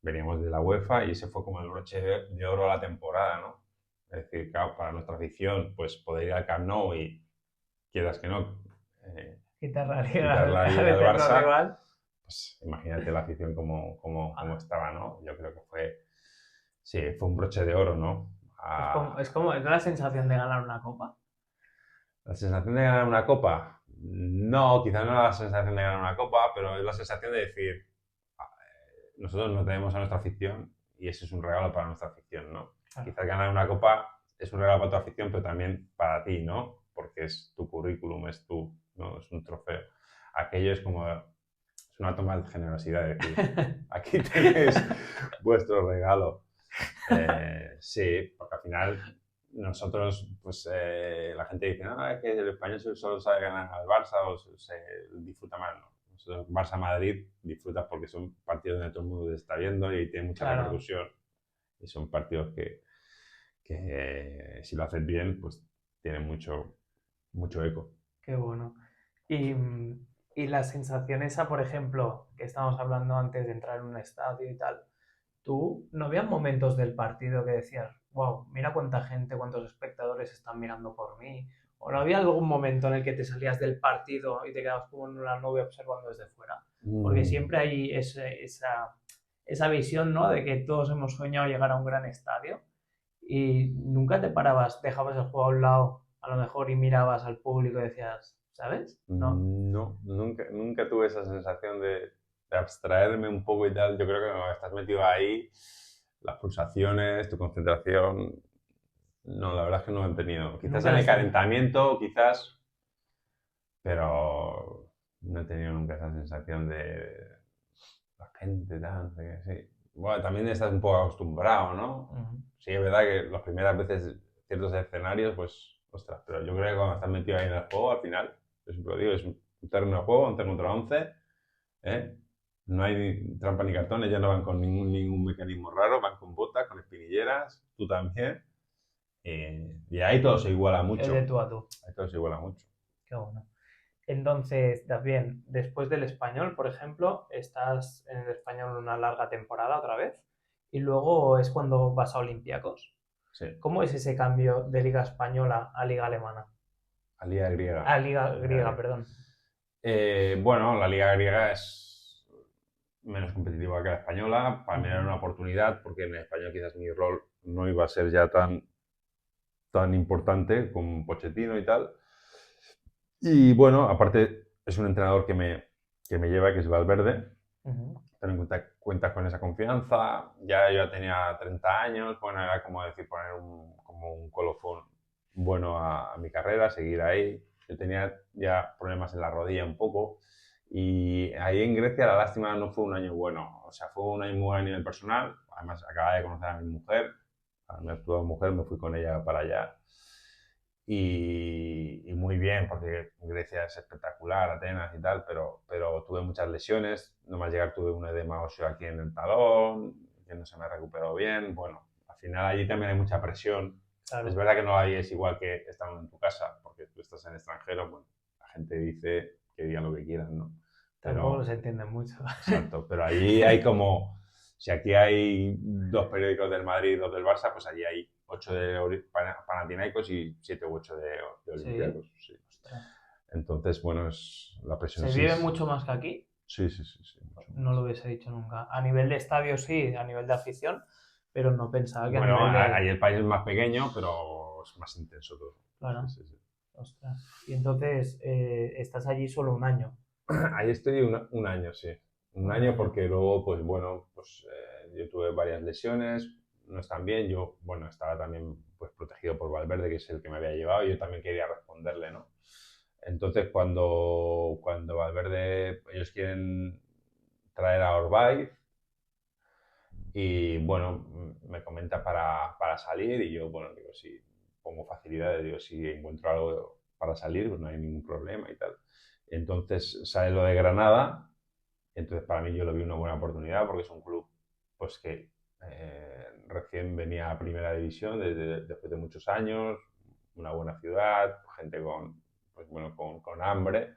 Speaker 1: Veníamos de la UEFA y ese fue como el broche de oro a la temporada, ¿no? Es decir, claro, para nuestra afición, pues poder ir al Camp Nou y quieras que no,
Speaker 2: Quitar la liga
Speaker 1: quitar la
Speaker 2: al
Speaker 1: liga al
Speaker 2: eterno
Speaker 1: Barça,
Speaker 2: rival.
Speaker 1: pues imagínate la afición como estaba, ¿no? Yo creo que sí, fue un broche de oro, ¿no?
Speaker 2: Es la sensación de ganar una copa.
Speaker 1: La sensación de ganar una copa, no, quizás no la sensación de ganar una copa, pero es la sensación de decir, nosotros no tenemos a nuestra afición y ese es un regalo para nuestra afición, ¿no?
Speaker 2: Claro.
Speaker 1: Quizás ganar una copa es un regalo para tu afición, pero también para ti, ¿no? Porque es tu currículum, ¿no? Es un trofeo. Aquello es como, es una toma de generosidad, es decir, aquí tenéis vuestro regalo. Sí, porque al final nosotros, pues la gente dice, no, es que el español solo sabe ganar al Barça o se disfruta más, ¿no? Nosotros, Barça-Madrid, disfrutas porque son partidos donde todo el mundo te está viendo y tiene mucha
Speaker 2: Claro.
Speaker 1: repercusión. Y son partidos que si lo haces bien, pues tienen mucho eco.
Speaker 2: Qué bueno. Y, y la sensación esa, por ejemplo, que estábamos hablando antes de entrar en un estadio y tal, ¿tú no había momentos del partido que decías, wow, mira cuánta gente, cuántos espectadores están mirando por mí? ¿O no había algún momento en el que te salías del partido y te quedabas como en una nube observando desde fuera? Porque siempre hay esa visión, ¿no? De que todos hemos soñado llegar a un gran estadio y nunca te parabas, dejabas el juego a un lado, a lo mejor, y mirabas al público y decías, ¿sabes? No.
Speaker 1: No, nunca tuve esa sensación de abstraerme un poco y tal. Yo creo que cuando estás metido ahí, las pulsaciones, tu concentración, no, la verdad es que no he tenido. Quizás
Speaker 2: Nunca
Speaker 1: en el
Speaker 2: las tenías.
Speaker 1: calentamiento, quizás, pero no he tenido nunca esa sensación de la gente, tal, no sé qué, sí. Bueno, también estás un poco acostumbrado, ¿no? Sí, es verdad que las primeras veces ciertos escenarios, pues, ostras, pero yo creo que cuando estás metido ahí en el juego, al final, yo siempre lo digo, es un terreno de juego, 11 contra 11, ¿eh? No hay ni trampa ni cartones, ya no van con ningún mecanismo raro, van con botas, con espinilleras, tú también. Y ahí todo se iguala
Speaker 2: Es de
Speaker 1: mucho.
Speaker 2: tú a tú.
Speaker 1: Ahí todo se iguala mucho.
Speaker 2: Qué bueno. Entonces, también, después del español, por ejemplo, estás en el español una larga temporada otra vez y luego es cuando vas a Olympiacos.
Speaker 1: Sí,
Speaker 2: ¿Cómo es ese cambio de liga española a liga alemana?
Speaker 1: la liga griega.
Speaker 2: A liga
Speaker 1: La liga
Speaker 2: griega,
Speaker 1: griega.
Speaker 2: perdón.
Speaker 1: Bueno, la liga griega es menos competitiva que la española. Para mí era una oportunidad porque en el español quizás mi rol no iba a ser ya tan importante con Pochettino y tal. Y bueno, aparte es un entrenador que me lleva, que es Valverde. Ten en cuenta con esa confianza. Ya yo ya tenía 30 años, bueno, era como decir, poner como un colofón bueno a mi carrera, seguir ahí. Yo tenía ya problemas en la rodilla un poco Y ahí en Grecia la lástima no fue un año bueno, o sea, fue un año muy bueno a nivel personal, además acababa de conocer a mi mujer, a mi actual mujer, me fui con ella para allá y muy bien, porque Grecia es espectacular, Atenas y tal, pero tuve muchas lesiones, no más llegar tuve un edema óseo aquí en el talón, que no se me recuperó bien, bueno, al final allí también hay mucha presión.
Speaker 2: Claro.
Speaker 1: Es verdad que no hay, es igual que estando en tu casa, porque tú estás en el extranjero, bueno, la gente dice que digan lo que quieran, ¿no?
Speaker 2: Tampoco
Speaker 1: Pero,
Speaker 2: se entiende mucho.
Speaker 1: exacto, pero allí hay como, si aquí hay 2 periódicos del Madrid y 2 del Barça, pues allí hay 8 de Panathinaikos y 7 u 8 de
Speaker 2: Sí,
Speaker 1: Olympiacos. Sí.
Speaker 2: ostras.
Speaker 1: Entonces, bueno, la presión
Speaker 2: ¿Se
Speaker 1: sí
Speaker 2: vive
Speaker 1: es...
Speaker 2: mucho más que aquí?
Speaker 1: Sí, sí, sí, sí, mucho
Speaker 2: No lo
Speaker 1: más.
Speaker 2: hubiese dicho nunca. A nivel de estadio sí, a nivel de afición, pero no pensaba que a
Speaker 1: Bueno,
Speaker 2: nivel
Speaker 1: ahí
Speaker 2: de...
Speaker 1: el país es más pequeño, pero es más intenso todo. Sí,
Speaker 2: Claro,
Speaker 1: sí, sí.
Speaker 2: ostras. Y entonces estás allí solo un año.
Speaker 1: Ahí estoy un año, sí. Un
Speaker 2: Un
Speaker 1: año
Speaker 2: año.
Speaker 1: porque luego, pues bueno, pues yo tuve varias lesiones, no están bien. Yo, bueno, estaba también pues protegido por Valverde, que es el que me había llevado, y yo también quería responderle, ¿no? Entonces, cuando Valverde, ellos quieren traer a Orbaiz, y bueno, me comenta para salir, y yo, bueno, digo, si pongo facilidades, digo, si encuentro algo para salir, pues no hay ningún problema y tal. Entonces sale lo de Granada. Entonces, para mí yo lo vi una buena oportunidad porque es un club pues que recién venía a primera división después de muchos años, una buena ciudad, gente pues, bueno, con hambre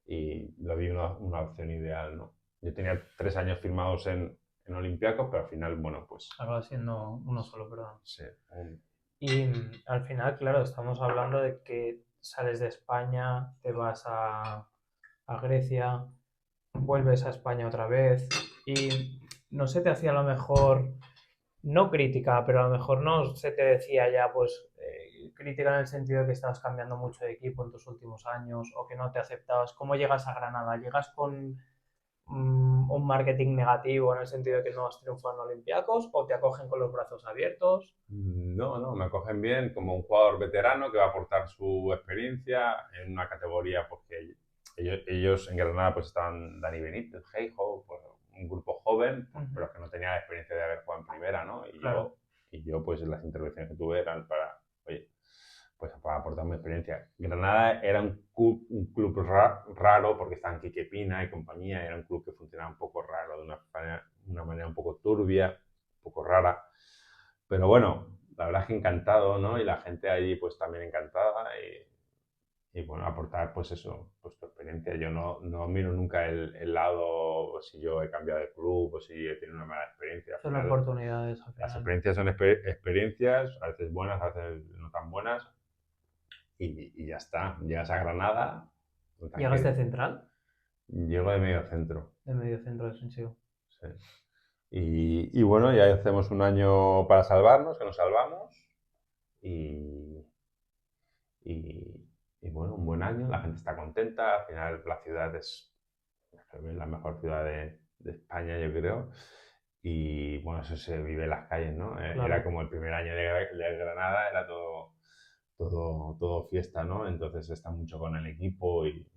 Speaker 1: y lo vi una opción ideal, ¿no? Yo tenía 3 años firmados en Olympiacos, pero al final, bueno, pues
Speaker 2: Acaba siendo uno solo, perdón.
Speaker 1: sí,
Speaker 2: Y al final, claro, estamos hablando de que sales de España, te vas a Grecia, vuelves a España otra vez y no se te hacía a lo mejor, no crítica, pero a lo mejor no se te decía ya, pues, crítica en el sentido de que estabas cambiando mucho de equipo en tus últimos años o que no te aceptabas. ¿Cómo llegas a Granada? ¿Llegas con un marketing negativo en el sentido de que no has triunfado en Olympiacos o te acogen con los brazos abiertos?
Speaker 1: no, no, me acogen bien como un jugador veterano que va a aportar su experiencia en una categoría porque ellos en Granada pues estaban Dani Benítez, Heijo, pues, un grupo joven, pues, pero que no tenía la experiencia de haber jugado en primera, ¿no?
Speaker 2: Claro.
Speaker 1: Y yo pues las intervenciones que tuve eran para, oye, pues para aportar mi experiencia. Granada era un club raro porque estaban Quique Pina y compañía, era un club que funcionaba un poco raro, de una manera un poco turbia, un poco rara. Pero bueno, la verdad es que encantado, ¿no? Y la gente ahí pues también encantada y bueno, aportar pues eso, pues tu experiencia. Yo no miro nunca el lado, pues, si yo he cambiado de club o si he tenido una mala experiencia. Al
Speaker 2: Son
Speaker 1: final,
Speaker 2: oportunidades al
Speaker 1: las
Speaker 2: final.
Speaker 1: experiencias son experiencias, a veces buenas, a veces no tan buenas y ya está. Llegas a Granada, un
Speaker 2: ¿Llegas de
Speaker 1: tanque,
Speaker 2: central?
Speaker 1: llego de medio centro.
Speaker 2: De medio centro defensivo.
Speaker 1: Sí. Y bueno, ya hacemos un año para salvarnos, que nos salvamos. Y, y bueno, un buen año, la gente está contenta, al final la ciudad es la mejor ciudad de España, yo creo. Y bueno, eso se vive en las calles, ¿no? Era
Speaker 2: Claro.
Speaker 1: como el primer año de Granada, era todo fiesta, ¿no? Entonces se está mucho con el equipo y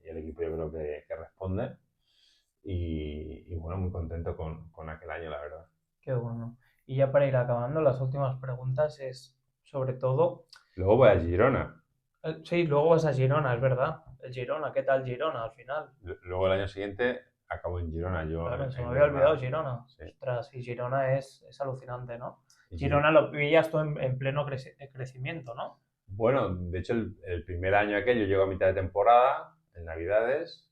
Speaker 1: el equipo yo creo que responde. Y bueno, muy contento con aquel año, la verdad.
Speaker 2: Qué bueno. Y ya para ir acabando, las últimas preguntas es sobre todo.
Speaker 1: Luego voy a Girona.
Speaker 2: Sí, luego vas a Girona, es verdad. El Girona, ¿qué tal Girona al final?
Speaker 1: Luego el año siguiente acabo en Girona, yo
Speaker 2: Claro, se me
Speaker 1: en
Speaker 2: había olvidado
Speaker 1: Granada.
Speaker 2: Girona.
Speaker 1: Sí.
Speaker 2: Ostras, y Girona es alucinante, ¿no?
Speaker 1: Y
Speaker 2: Girona lo pillas tú en pleno crecimiento, ¿no?
Speaker 1: bueno, de hecho el primer año aquel yo llego a mitad de temporada, en Navidades,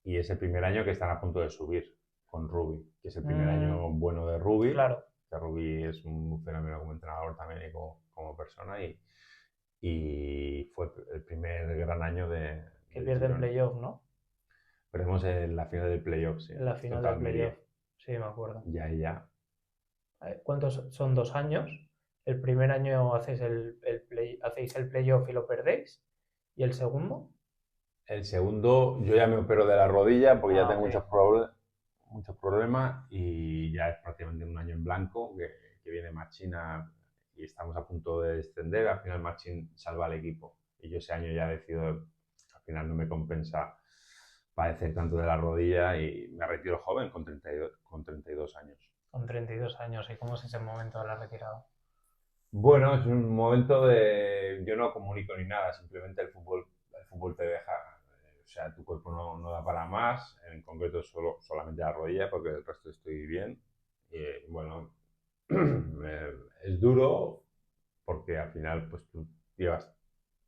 Speaker 1: y es el primer año que están a punto de subir con Rubi, que es el primer año
Speaker 2: Mm,
Speaker 1: bueno de Rubi,
Speaker 2: claro,
Speaker 1: que Rubi es un fenómeno como entrenador también y como persona, y fue el primer gran año
Speaker 2: que
Speaker 1: del
Speaker 2: pierden
Speaker 1: Girona.
Speaker 2: playoff, ¿no?
Speaker 1: Perdemos en la final del playoff, sí,
Speaker 2: En la final
Speaker 1: contra
Speaker 2: del playoff.
Speaker 1: Almería.
Speaker 2: Sí, me acuerdo.
Speaker 1: Ya, ya.
Speaker 2: ¿Cuántos son 2 años? El primer año hacéis el playoff y lo perdéis. ¿Y el segundo?
Speaker 1: El segundo, yo ya me opero de la rodilla porque ya
Speaker 2: Ah,
Speaker 1: tengo
Speaker 2: ok.
Speaker 1: muchos problemas y ya es prácticamente un año en blanco que viene Machina y estamos a punto de descender. Al final Machín salva al equipo y yo ese año ya decido, al final no me compensa padecer tanto de la rodilla y me retiro joven con 32 años.
Speaker 2: Con 32 años, ¿y cómo es ese momento de la retirada?
Speaker 1: Bueno, es un momento de... Yo no comunico ni nada, simplemente el fútbol te deja. O sea, tu cuerpo no da para más, en concreto solamente la rodilla, porque el resto estoy bien. Y bueno, es duro porque al final pues tú llevas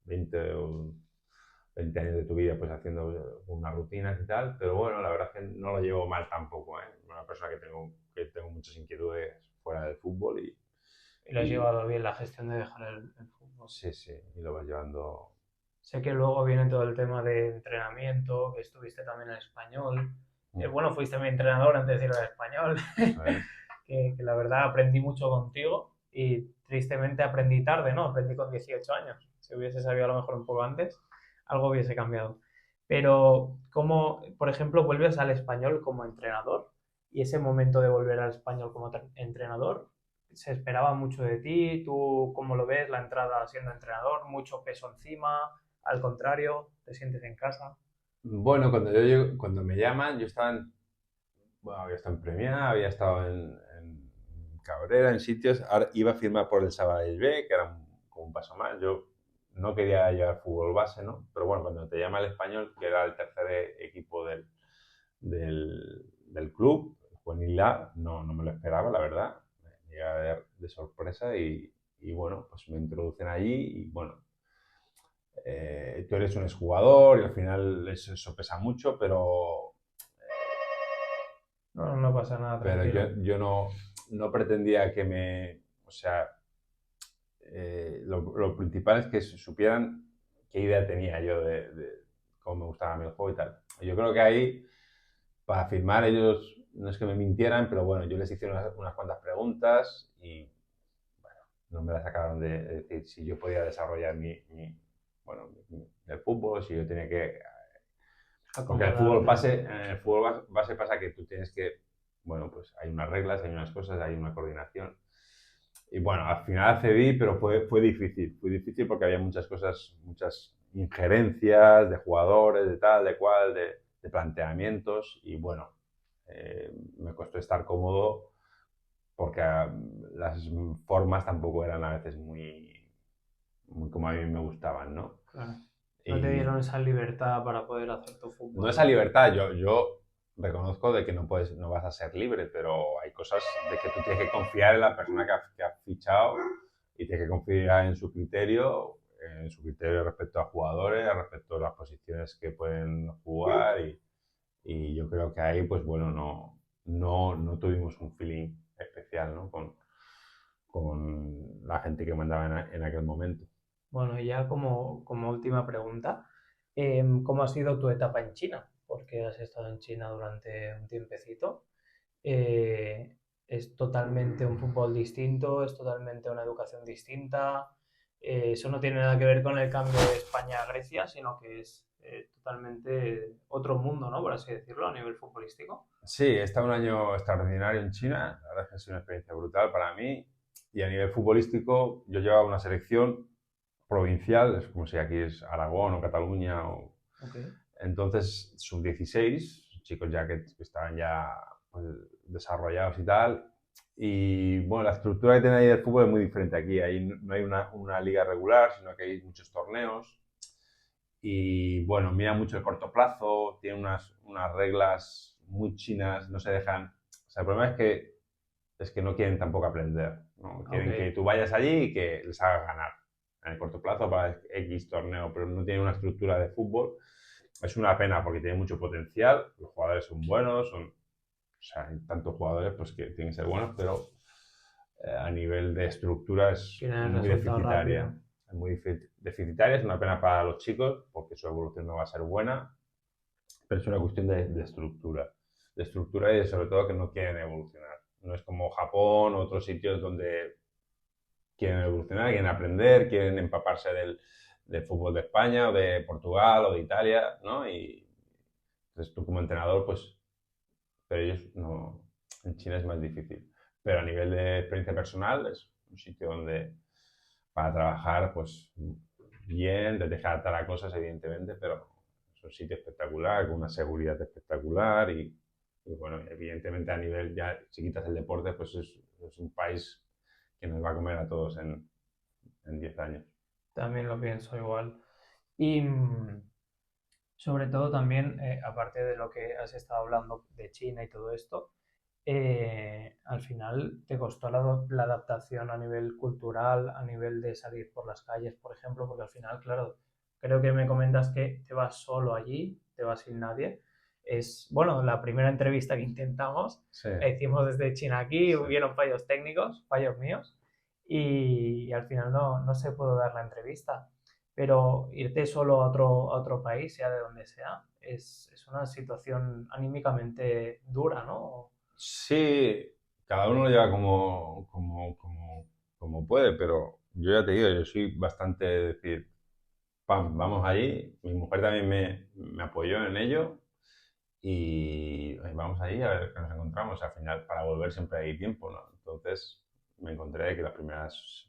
Speaker 1: 20 o 20 años de tu vida pues haciendo unas rutinas y tal, pero bueno, la verdad es que no lo llevo mal tampoco, ¿eh? Una persona que tengo muchas inquietudes fuera del fútbol
Speaker 2: Y lo has
Speaker 1: y
Speaker 2: llevado bien la gestión de dejar el fútbol.
Speaker 1: sí, sí, y lo vas llevando.
Speaker 2: Sé que luego viene todo el tema de entrenamiento, que estuviste también en español. Bueno, fuiste mi entrenador antes de ir al español,
Speaker 1: ¿Sabes?
Speaker 2: que la verdad aprendí mucho contigo y tristemente aprendí tarde, ¿no? Aprendí con 18 años. Si hubiese sabido a lo mejor un poco antes, algo hubiese cambiado. Pero, ¿cómo, por ejemplo, vuelves al español como entrenador? Y ese momento de volver al español como entrenador, ¿se esperaba mucho de ti? ¿Tú cómo lo ves la entrada siendo entrenador? ¿Mucho peso encima? Al contrario, te sientes en casa.
Speaker 1: Bueno, cuando me llaman, yo estaba bueno, había estado en Premià, había estado en Cabrera, en sitios, ahora iba a firmar por el Sabadell B, que era como un paso más. Yo no quería llevar fútbol base, ¿no? Pero bueno, cuando te llama el Español, que era el tercer equipo del club, juvenil A, no me lo esperaba, la verdad. Me llega a ver de sorpresa y bueno, pues me introducen allí y bueno, tú eres un exjugador y al final eso pesa mucho,
Speaker 2: No, no pasa nada,
Speaker 1: pero
Speaker 2: tranquilo.
Speaker 1: yo no pretendía o sea, lo principal es que supieran qué idea tenía yo de cómo me gustaba a mí el juego y tal. Yo creo que ahí, para firmar, ellos no es que me mintieran, pero bueno, yo les hice unas cuantas preguntas y bueno, no me las acabaron de decir si yo podía desarrollar bueno, el fútbol, si yo tenía que... Porque
Speaker 2: Acomodarte.
Speaker 1: en el fútbol base pasa que tú tienes que, bueno, pues hay unas reglas, hay unas cosas, hay una coordinación. Y bueno, al final accedí, pero fue difícil. Fue difícil porque había muchas cosas, muchas injerencias de jugadores, de tal, de cual, de planteamientos. Y bueno, me costó estar cómodo porque las formas tampoco eran a veces muy como a mí me gustaban, ¿no?
Speaker 2: Claro. No te
Speaker 1: Y
Speaker 2: dieron esa libertad para poder hacer tu
Speaker 1: no
Speaker 2: fútbol,
Speaker 1: esa
Speaker 2: ¿no?
Speaker 1: libertad, yo reconozco de que no vas a ser libre, pero hay cosas de que tú tienes que confiar en la persona que has fichado y tienes que confiar en su criterio respecto a jugadores, respecto a las posiciones que pueden jugar y yo creo que ahí, pues bueno, no tuvimos un feeling especial, ¿no? Con la gente que mandaba en aquel momento.
Speaker 2: Bueno, y ya como última pregunta, ¿cómo ha sido tu etapa en China? Porque has estado en China durante un tiempecito. Eh, ¿Es totalmente un fútbol distinto? ¿Es totalmente una educación distinta? Eso no tiene nada que ver con el cambio de España a Grecia, sino que es totalmente otro mundo, ¿no? Por así decirlo, a nivel futbolístico.
Speaker 1: Sí, he estado un año extraordinario en China, la verdad es que ha sido una experiencia brutal para mí. Y a nivel futbolístico, yo llevaba una selección provincial, es como si aquí es Aragón o Cataluña.
Speaker 2: Ok.
Speaker 1: Entonces, sub-16, chicos ya que estaban ya pues, desarrollados y tal. Y bueno, la estructura que tiene ahí del fútbol es muy diferente aquí. Ahí no hay una liga regular, sino que hay muchos torneos y bueno, mira mucho el corto plazo, tiene unas reglas muy chinas, no se dejan... O sea, el problema es que no quieren tampoco aprender, ¿no?
Speaker 2: Ok.
Speaker 1: Quieren que tú vayas allí y que les hagas ganar en el corto plazo para X torneo, pero no tienen una estructura de fútbol. Es una pena porque tiene mucho potencial, los jugadores son buenos, o sea, hay tantos jugadores pues, que tienen que ser buenos, pero a nivel de estructura es
Speaker 2: Tiene el
Speaker 1: muy
Speaker 2: resultado
Speaker 1: deficitaria.
Speaker 2: rápido.
Speaker 1: Es muy deficitaria, es una pena para los chicos porque su evolución no va a ser buena, pero es una cuestión de estructura. De estructura y sobre todo que no quieren evolucionar. No es como Japón o otros sitios donde quieren evolucionar, quieren aprender, quieren empaparse del fútbol de España o de Portugal o de Italia, ¿no? Y entonces tú como entrenador, pues, pero ellos no, en China es más difícil. Pero a nivel de experiencia personal es un sitio donde para trabajar, pues bien, te deja adaptar a cosas, evidentemente, pero es un sitio espectacular, con una seguridad espectacular y bueno, evidentemente a nivel, ya si quitas el deporte, pues es un país que nos va a comer a todos en 10 años.
Speaker 2: También lo pienso igual. Y sobre todo también, aparte de lo que has estado hablando de China y todo esto, al final te costó la adaptación a nivel cultural, a nivel de salir por las calles, por ejemplo, porque al final, claro, creo que me comentas que te vas solo allí, te vas sin nadie. Es, bueno, la primera entrevista que intentamos,
Speaker 1: Sí,
Speaker 2: la hicimos desde China aquí,
Speaker 1: sí.
Speaker 2: hubieron fallos técnicos, fallos míos, y al final no se pudo dar la entrevista. Pero irte solo a otro país, sea de donde sea, es una situación anímicamente dura, ¿no?
Speaker 1: Sí, cada uno lo lleva como puede, pero yo ya te digo, yo soy bastante decir, pam, vamos allí. Mi mujer también me apoyó en ello y vamos allí a ver qué nos encontramos. Al final, para volver siempre hay tiempo, ¿no? Entonces me encontré que las primeras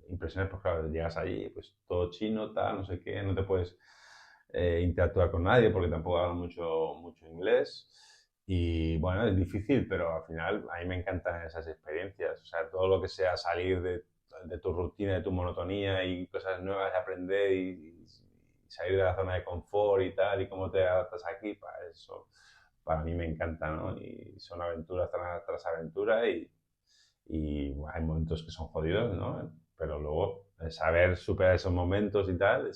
Speaker 1: impresiones, pues claro, llegas allí, pues todo chino, tal, no sé qué, no te puedes interactuar con nadie porque tampoco hablo mucho inglés. Y bueno, es difícil, pero al final a mí me encantan esas experiencias. O sea, todo lo que sea salir de tu rutina, de tu monotonía y cosas nuevas de aprender y salir de la zona de confort y tal, y cómo te adaptas aquí, para eso, para mí me encanta, ¿no? Y son aventuras tras aventuras y bueno, hay momentos que son jodidos, ¿no? Pero luego saber superar esos momentos y tal,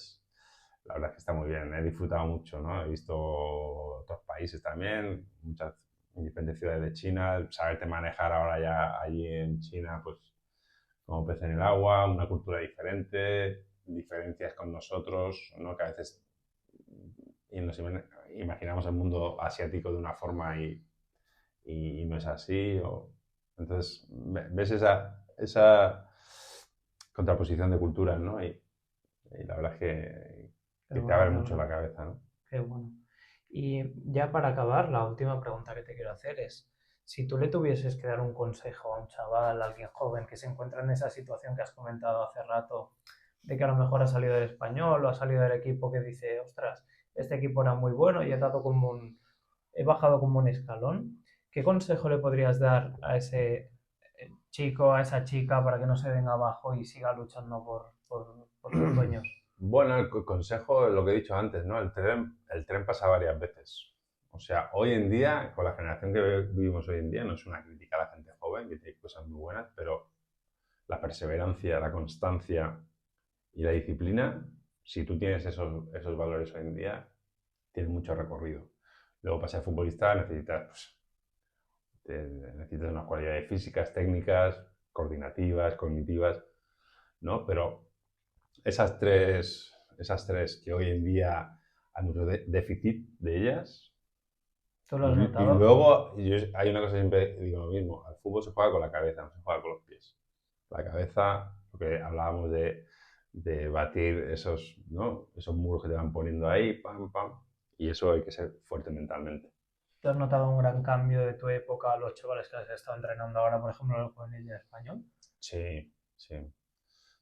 Speaker 1: la verdad es que está muy bien. He disfrutado mucho, ¿no? He visto otros países también, muchas diferentes ciudades de China, saberte manejar ahora ya allí en China, pues como pez en el agua, una cultura diferente, diferencias con nosotros, ¿no? Que a veces nos imaginamos el mundo asiático de una forma y no es así. Entonces, ves esa contraposición de culturas, ¿no? Y la verdad es
Speaker 2: Qué
Speaker 1: que te abre
Speaker 2: bonito,
Speaker 1: mucho
Speaker 2: bro.
Speaker 1: la cabeza, ¿no?
Speaker 2: Qué bueno. Y ya para acabar, la última pregunta que te quiero hacer es, si tú le tuvieses que dar un consejo a un chaval, a alguien joven que se encuentra en esa situación que has comentado hace rato, de que a lo mejor ha salido del español o ha salido del equipo que dice, ostras, este equipo era muy bueno y he bajado como un escalón, ¿qué consejo le podrías dar a ese chico, a esa chica para que no se venga abajo y siga luchando por sus sueños?
Speaker 1: Bueno, el consejo, lo que he dicho antes, ¿no? El tren pasa varias veces. O sea, hoy en día, con la generación que vivimos hoy en día, no es una crítica a la gente joven, que tiene cosas muy buenas, pero la perseverancia, la constancia y la disciplina, si tú tienes esos valores hoy en día, tienes mucho recorrido. Luego, para ser futbolista necesitas unas cualidades físicas, técnicas, coordinativas, cognitivas, ¿no? Pero esas tres que hoy en día hay mucho déficit de ellas.
Speaker 2: ¿Tú lo has
Speaker 1: Y
Speaker 2: notado?
Speaker 1: luego, hay una cosa que siempre digo lo mismo, al fútbol se juega con la cabeza, no se juega con los pies. La cabeza, lo que hablábamos de batir esos, ¿no? Esos muros que te van poniendo ahí, pam, pam, y eso hay que ser fuerte mentalmente.
Speaker 2: ¿Tú has notado un gran cambio de tu época a los chavales que has estado entrenando ahora, por ejemplo, en el juvenil de español?
Speaker 1: Sí, sí,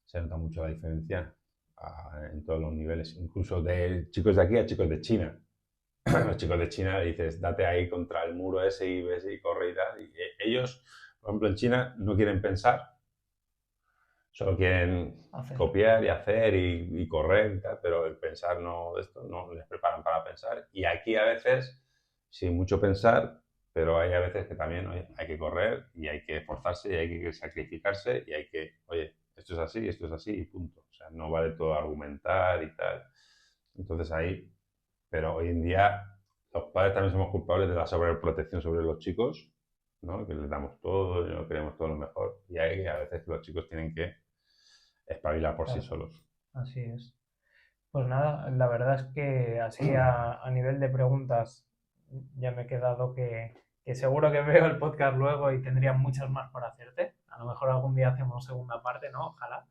Speaker 1: se nota mucho la diferencia en todos los niveles, incluso de chicos de aquí a chicos de China. Los chicos de China le dices, date ahí contra el muro ese y ves y corre y tal. Y ellos, por ejemplo, en China no quieren pensar, solo quieren
Speaker 2: Hacer.
Speaker 1: copiar y hacer y correr y tal, pero el pensar no, esto no les preparan para pensar. Y aquí a veces, sin mucho pensar, pero hay a veces que también oye, hay que correr y hay que esforzarse y hay que sacrificarse y hay que, oye, esto es así y punto. O sea, no vale todo argumentar y tal. Entonces ahí, pero hoy en día los padres también somos culpables de la sobreprotección sobre los chicos, ¿no? Que les damos todo, y no queremos todo lo mejor. Y hay a veces que los chicos tienen que espabilar por sí
Speaker 2: Claro,
Speaker 1: solos.
Speaker 2: así es. Pues nada, la verdad es que así a nivel de preguntas ya me he quedado que seguro que veo el podcast luego y tendría muchas más por hacerte. A lo mejor algún día hacemos segunda parte, ¿no? Ojalá.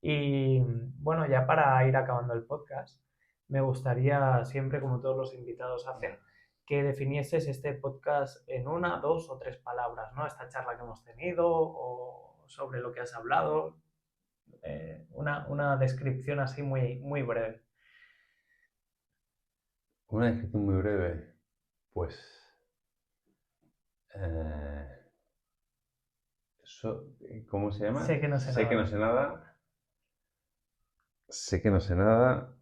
Speaker 2: Y bueno, ya para ir acabando el podcast, me gustaría siempre, como todos los invitados hacen, que definieses este podcast en una, dos o tres palabras, ¿no? Esta charla que hemos tenido o sobre lo que has hablado, una descripción así muy breve.
Speaker 1: Una descripción muy breve. Pues... eh, ¿cómo se llama?
Speaker 2: Sé que no sé
Speaker 1: Sé que
Speaker 2: nada.
Speaker 1: no sé nada. Sé que no sé nada.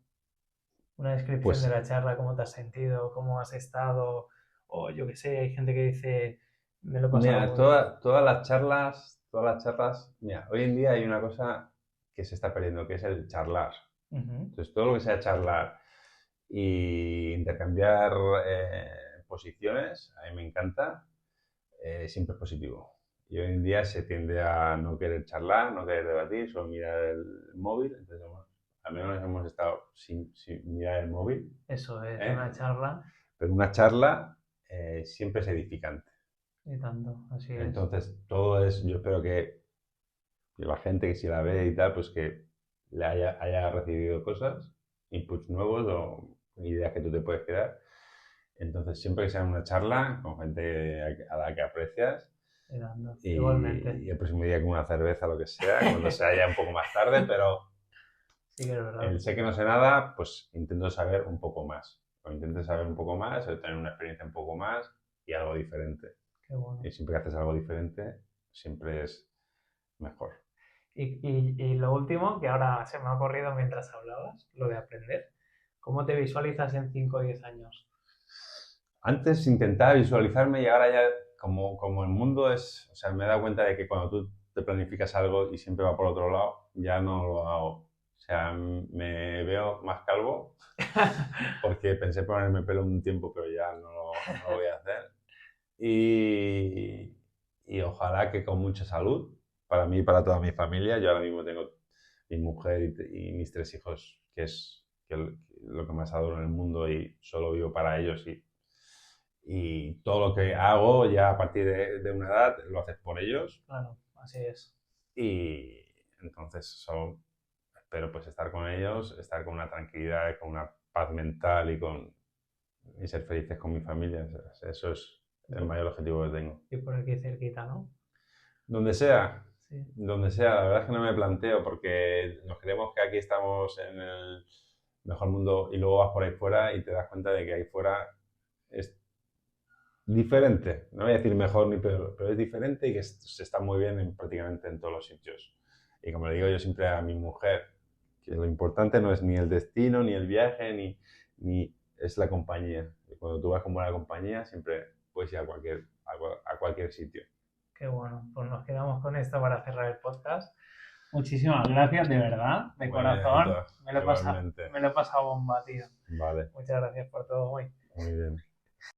Speaker 2: Una descripción de
Speaker 1: Pues
Speaker 2: la charla, cómo te has sentido, cómo has estado, o yo qué sé, hay gente que dice, me lo he pasado
Speaker 1: mira,
Speaker 2: muy bien.
Speaker 1: todas las charlas, mira, hoy en día hay una cosa que se está perdiendo, que es el charlar.
Speaker 2: Ujú.
Speaker 1: Entonces, todo lo que sea charlar y intercambiar posiciones, a mí me encanta, siempre es positivo. Y hoy en día se tiende a no querer charlar, no querer debatir, solo mirar el móvil. Entonces, bueno, al menos hemos estado sin mirar el móvil,
Speaker 2: Eso es,
Speaker 1: ¿eh?
Speaker 2: una charla
Speaker 1: Pero una charla siempre es edificante.
Speaker 2: y tanto, así es.
Speaker 1: Entonces, todo es, yo espero que la gente que si la ve y tal, pues que le haya recibido cosas, inputs nuevos o ideas que tú te puedes quedar. Entonces, siempre que sea una charla con gente a la que aprecias
Speaker 2: Y tanto, igualmente.
Speaker 1: y el próximo día con una cerveza, lo que sea, cuando sea ya un poco más tarde, pero
Speaker 2: Sí que es verdad.
Speaker 1: el sé que no sé nada, pues intento saber un poco más. O intento saber un poco más, o tener una experiencia un poco más y algo diferente.
Speaker 2: Qué bueno.
Speaker 1: Y siempre que haces algo diferente, siempre es mejor.
Speaker 2: Y lo último, que ahora se me ha ocurrido mientras hablabas, lo de aprender. ¿Cómo te visualizas en 5 o 10 años?
Speaker 1: Antes intentaba visualizarme y ahora ya, como el mundo es, o sea, me he dado cuenta de que cuando tú te planificas algo y siempre va por otro lado, ya no lo hago. O sea, me veo más calvo porque pensé ponerme pelo un tiempo, pero ya no lo voy a hacer. Y, y ojalá que con mucha salud, para mí y para toda mi familia. Yo ahora mismo tengo mi mujer y mis 3 hijos, lo que más adoro en el mundo y solo vivo para ellos. Y todo lo que hago ya a partir de una edad lo haces por ellos.
Speaker 2: Claro, así es.
Speaker 1: Y entonces espero pues estar con ellos, estar con una tranquilidad, con una paz mental y ser felices con mi familia. Eso es el mayor objetivo que tengo.
Speaker 2: Y por aquí cerquita, ¿no?
Speaker 1: Donde sea,
Speaker 2: Sí.
Speaker 1: donde sea, la verdad es que no me planteo porque nos creemos que aquí estamos en el mejor mundo y luego vas por ahí fuera y te das cuenta de que ahí fuera es diferente. No voy a decir mejor ni peor, pero es diferente y que se está muy bien prácticamente en todos los sitios. Y como le digo yo siempre a mi mujer, que lo importante no es ni el destino, ni el viaje, ni es la compañía. Y cuando tú vas con buena compañía, siempre puedes ir a cualquier sitio.
Speaker 2: Qué bueno, pues nos quedamos con esto para cerrar el podcast. Muchísimas gracias, de verdad, de
Speaker 1: Muy bien,
Speaker 2: corazón.
Speaker 1: Aitor, igualmente.
Speaker 2: Me lo he pasado bomba, tío.
Speaker 1: Vale,
Speaker 2: Muchas gracias por todo, muy.
Speaker 1: muy bien.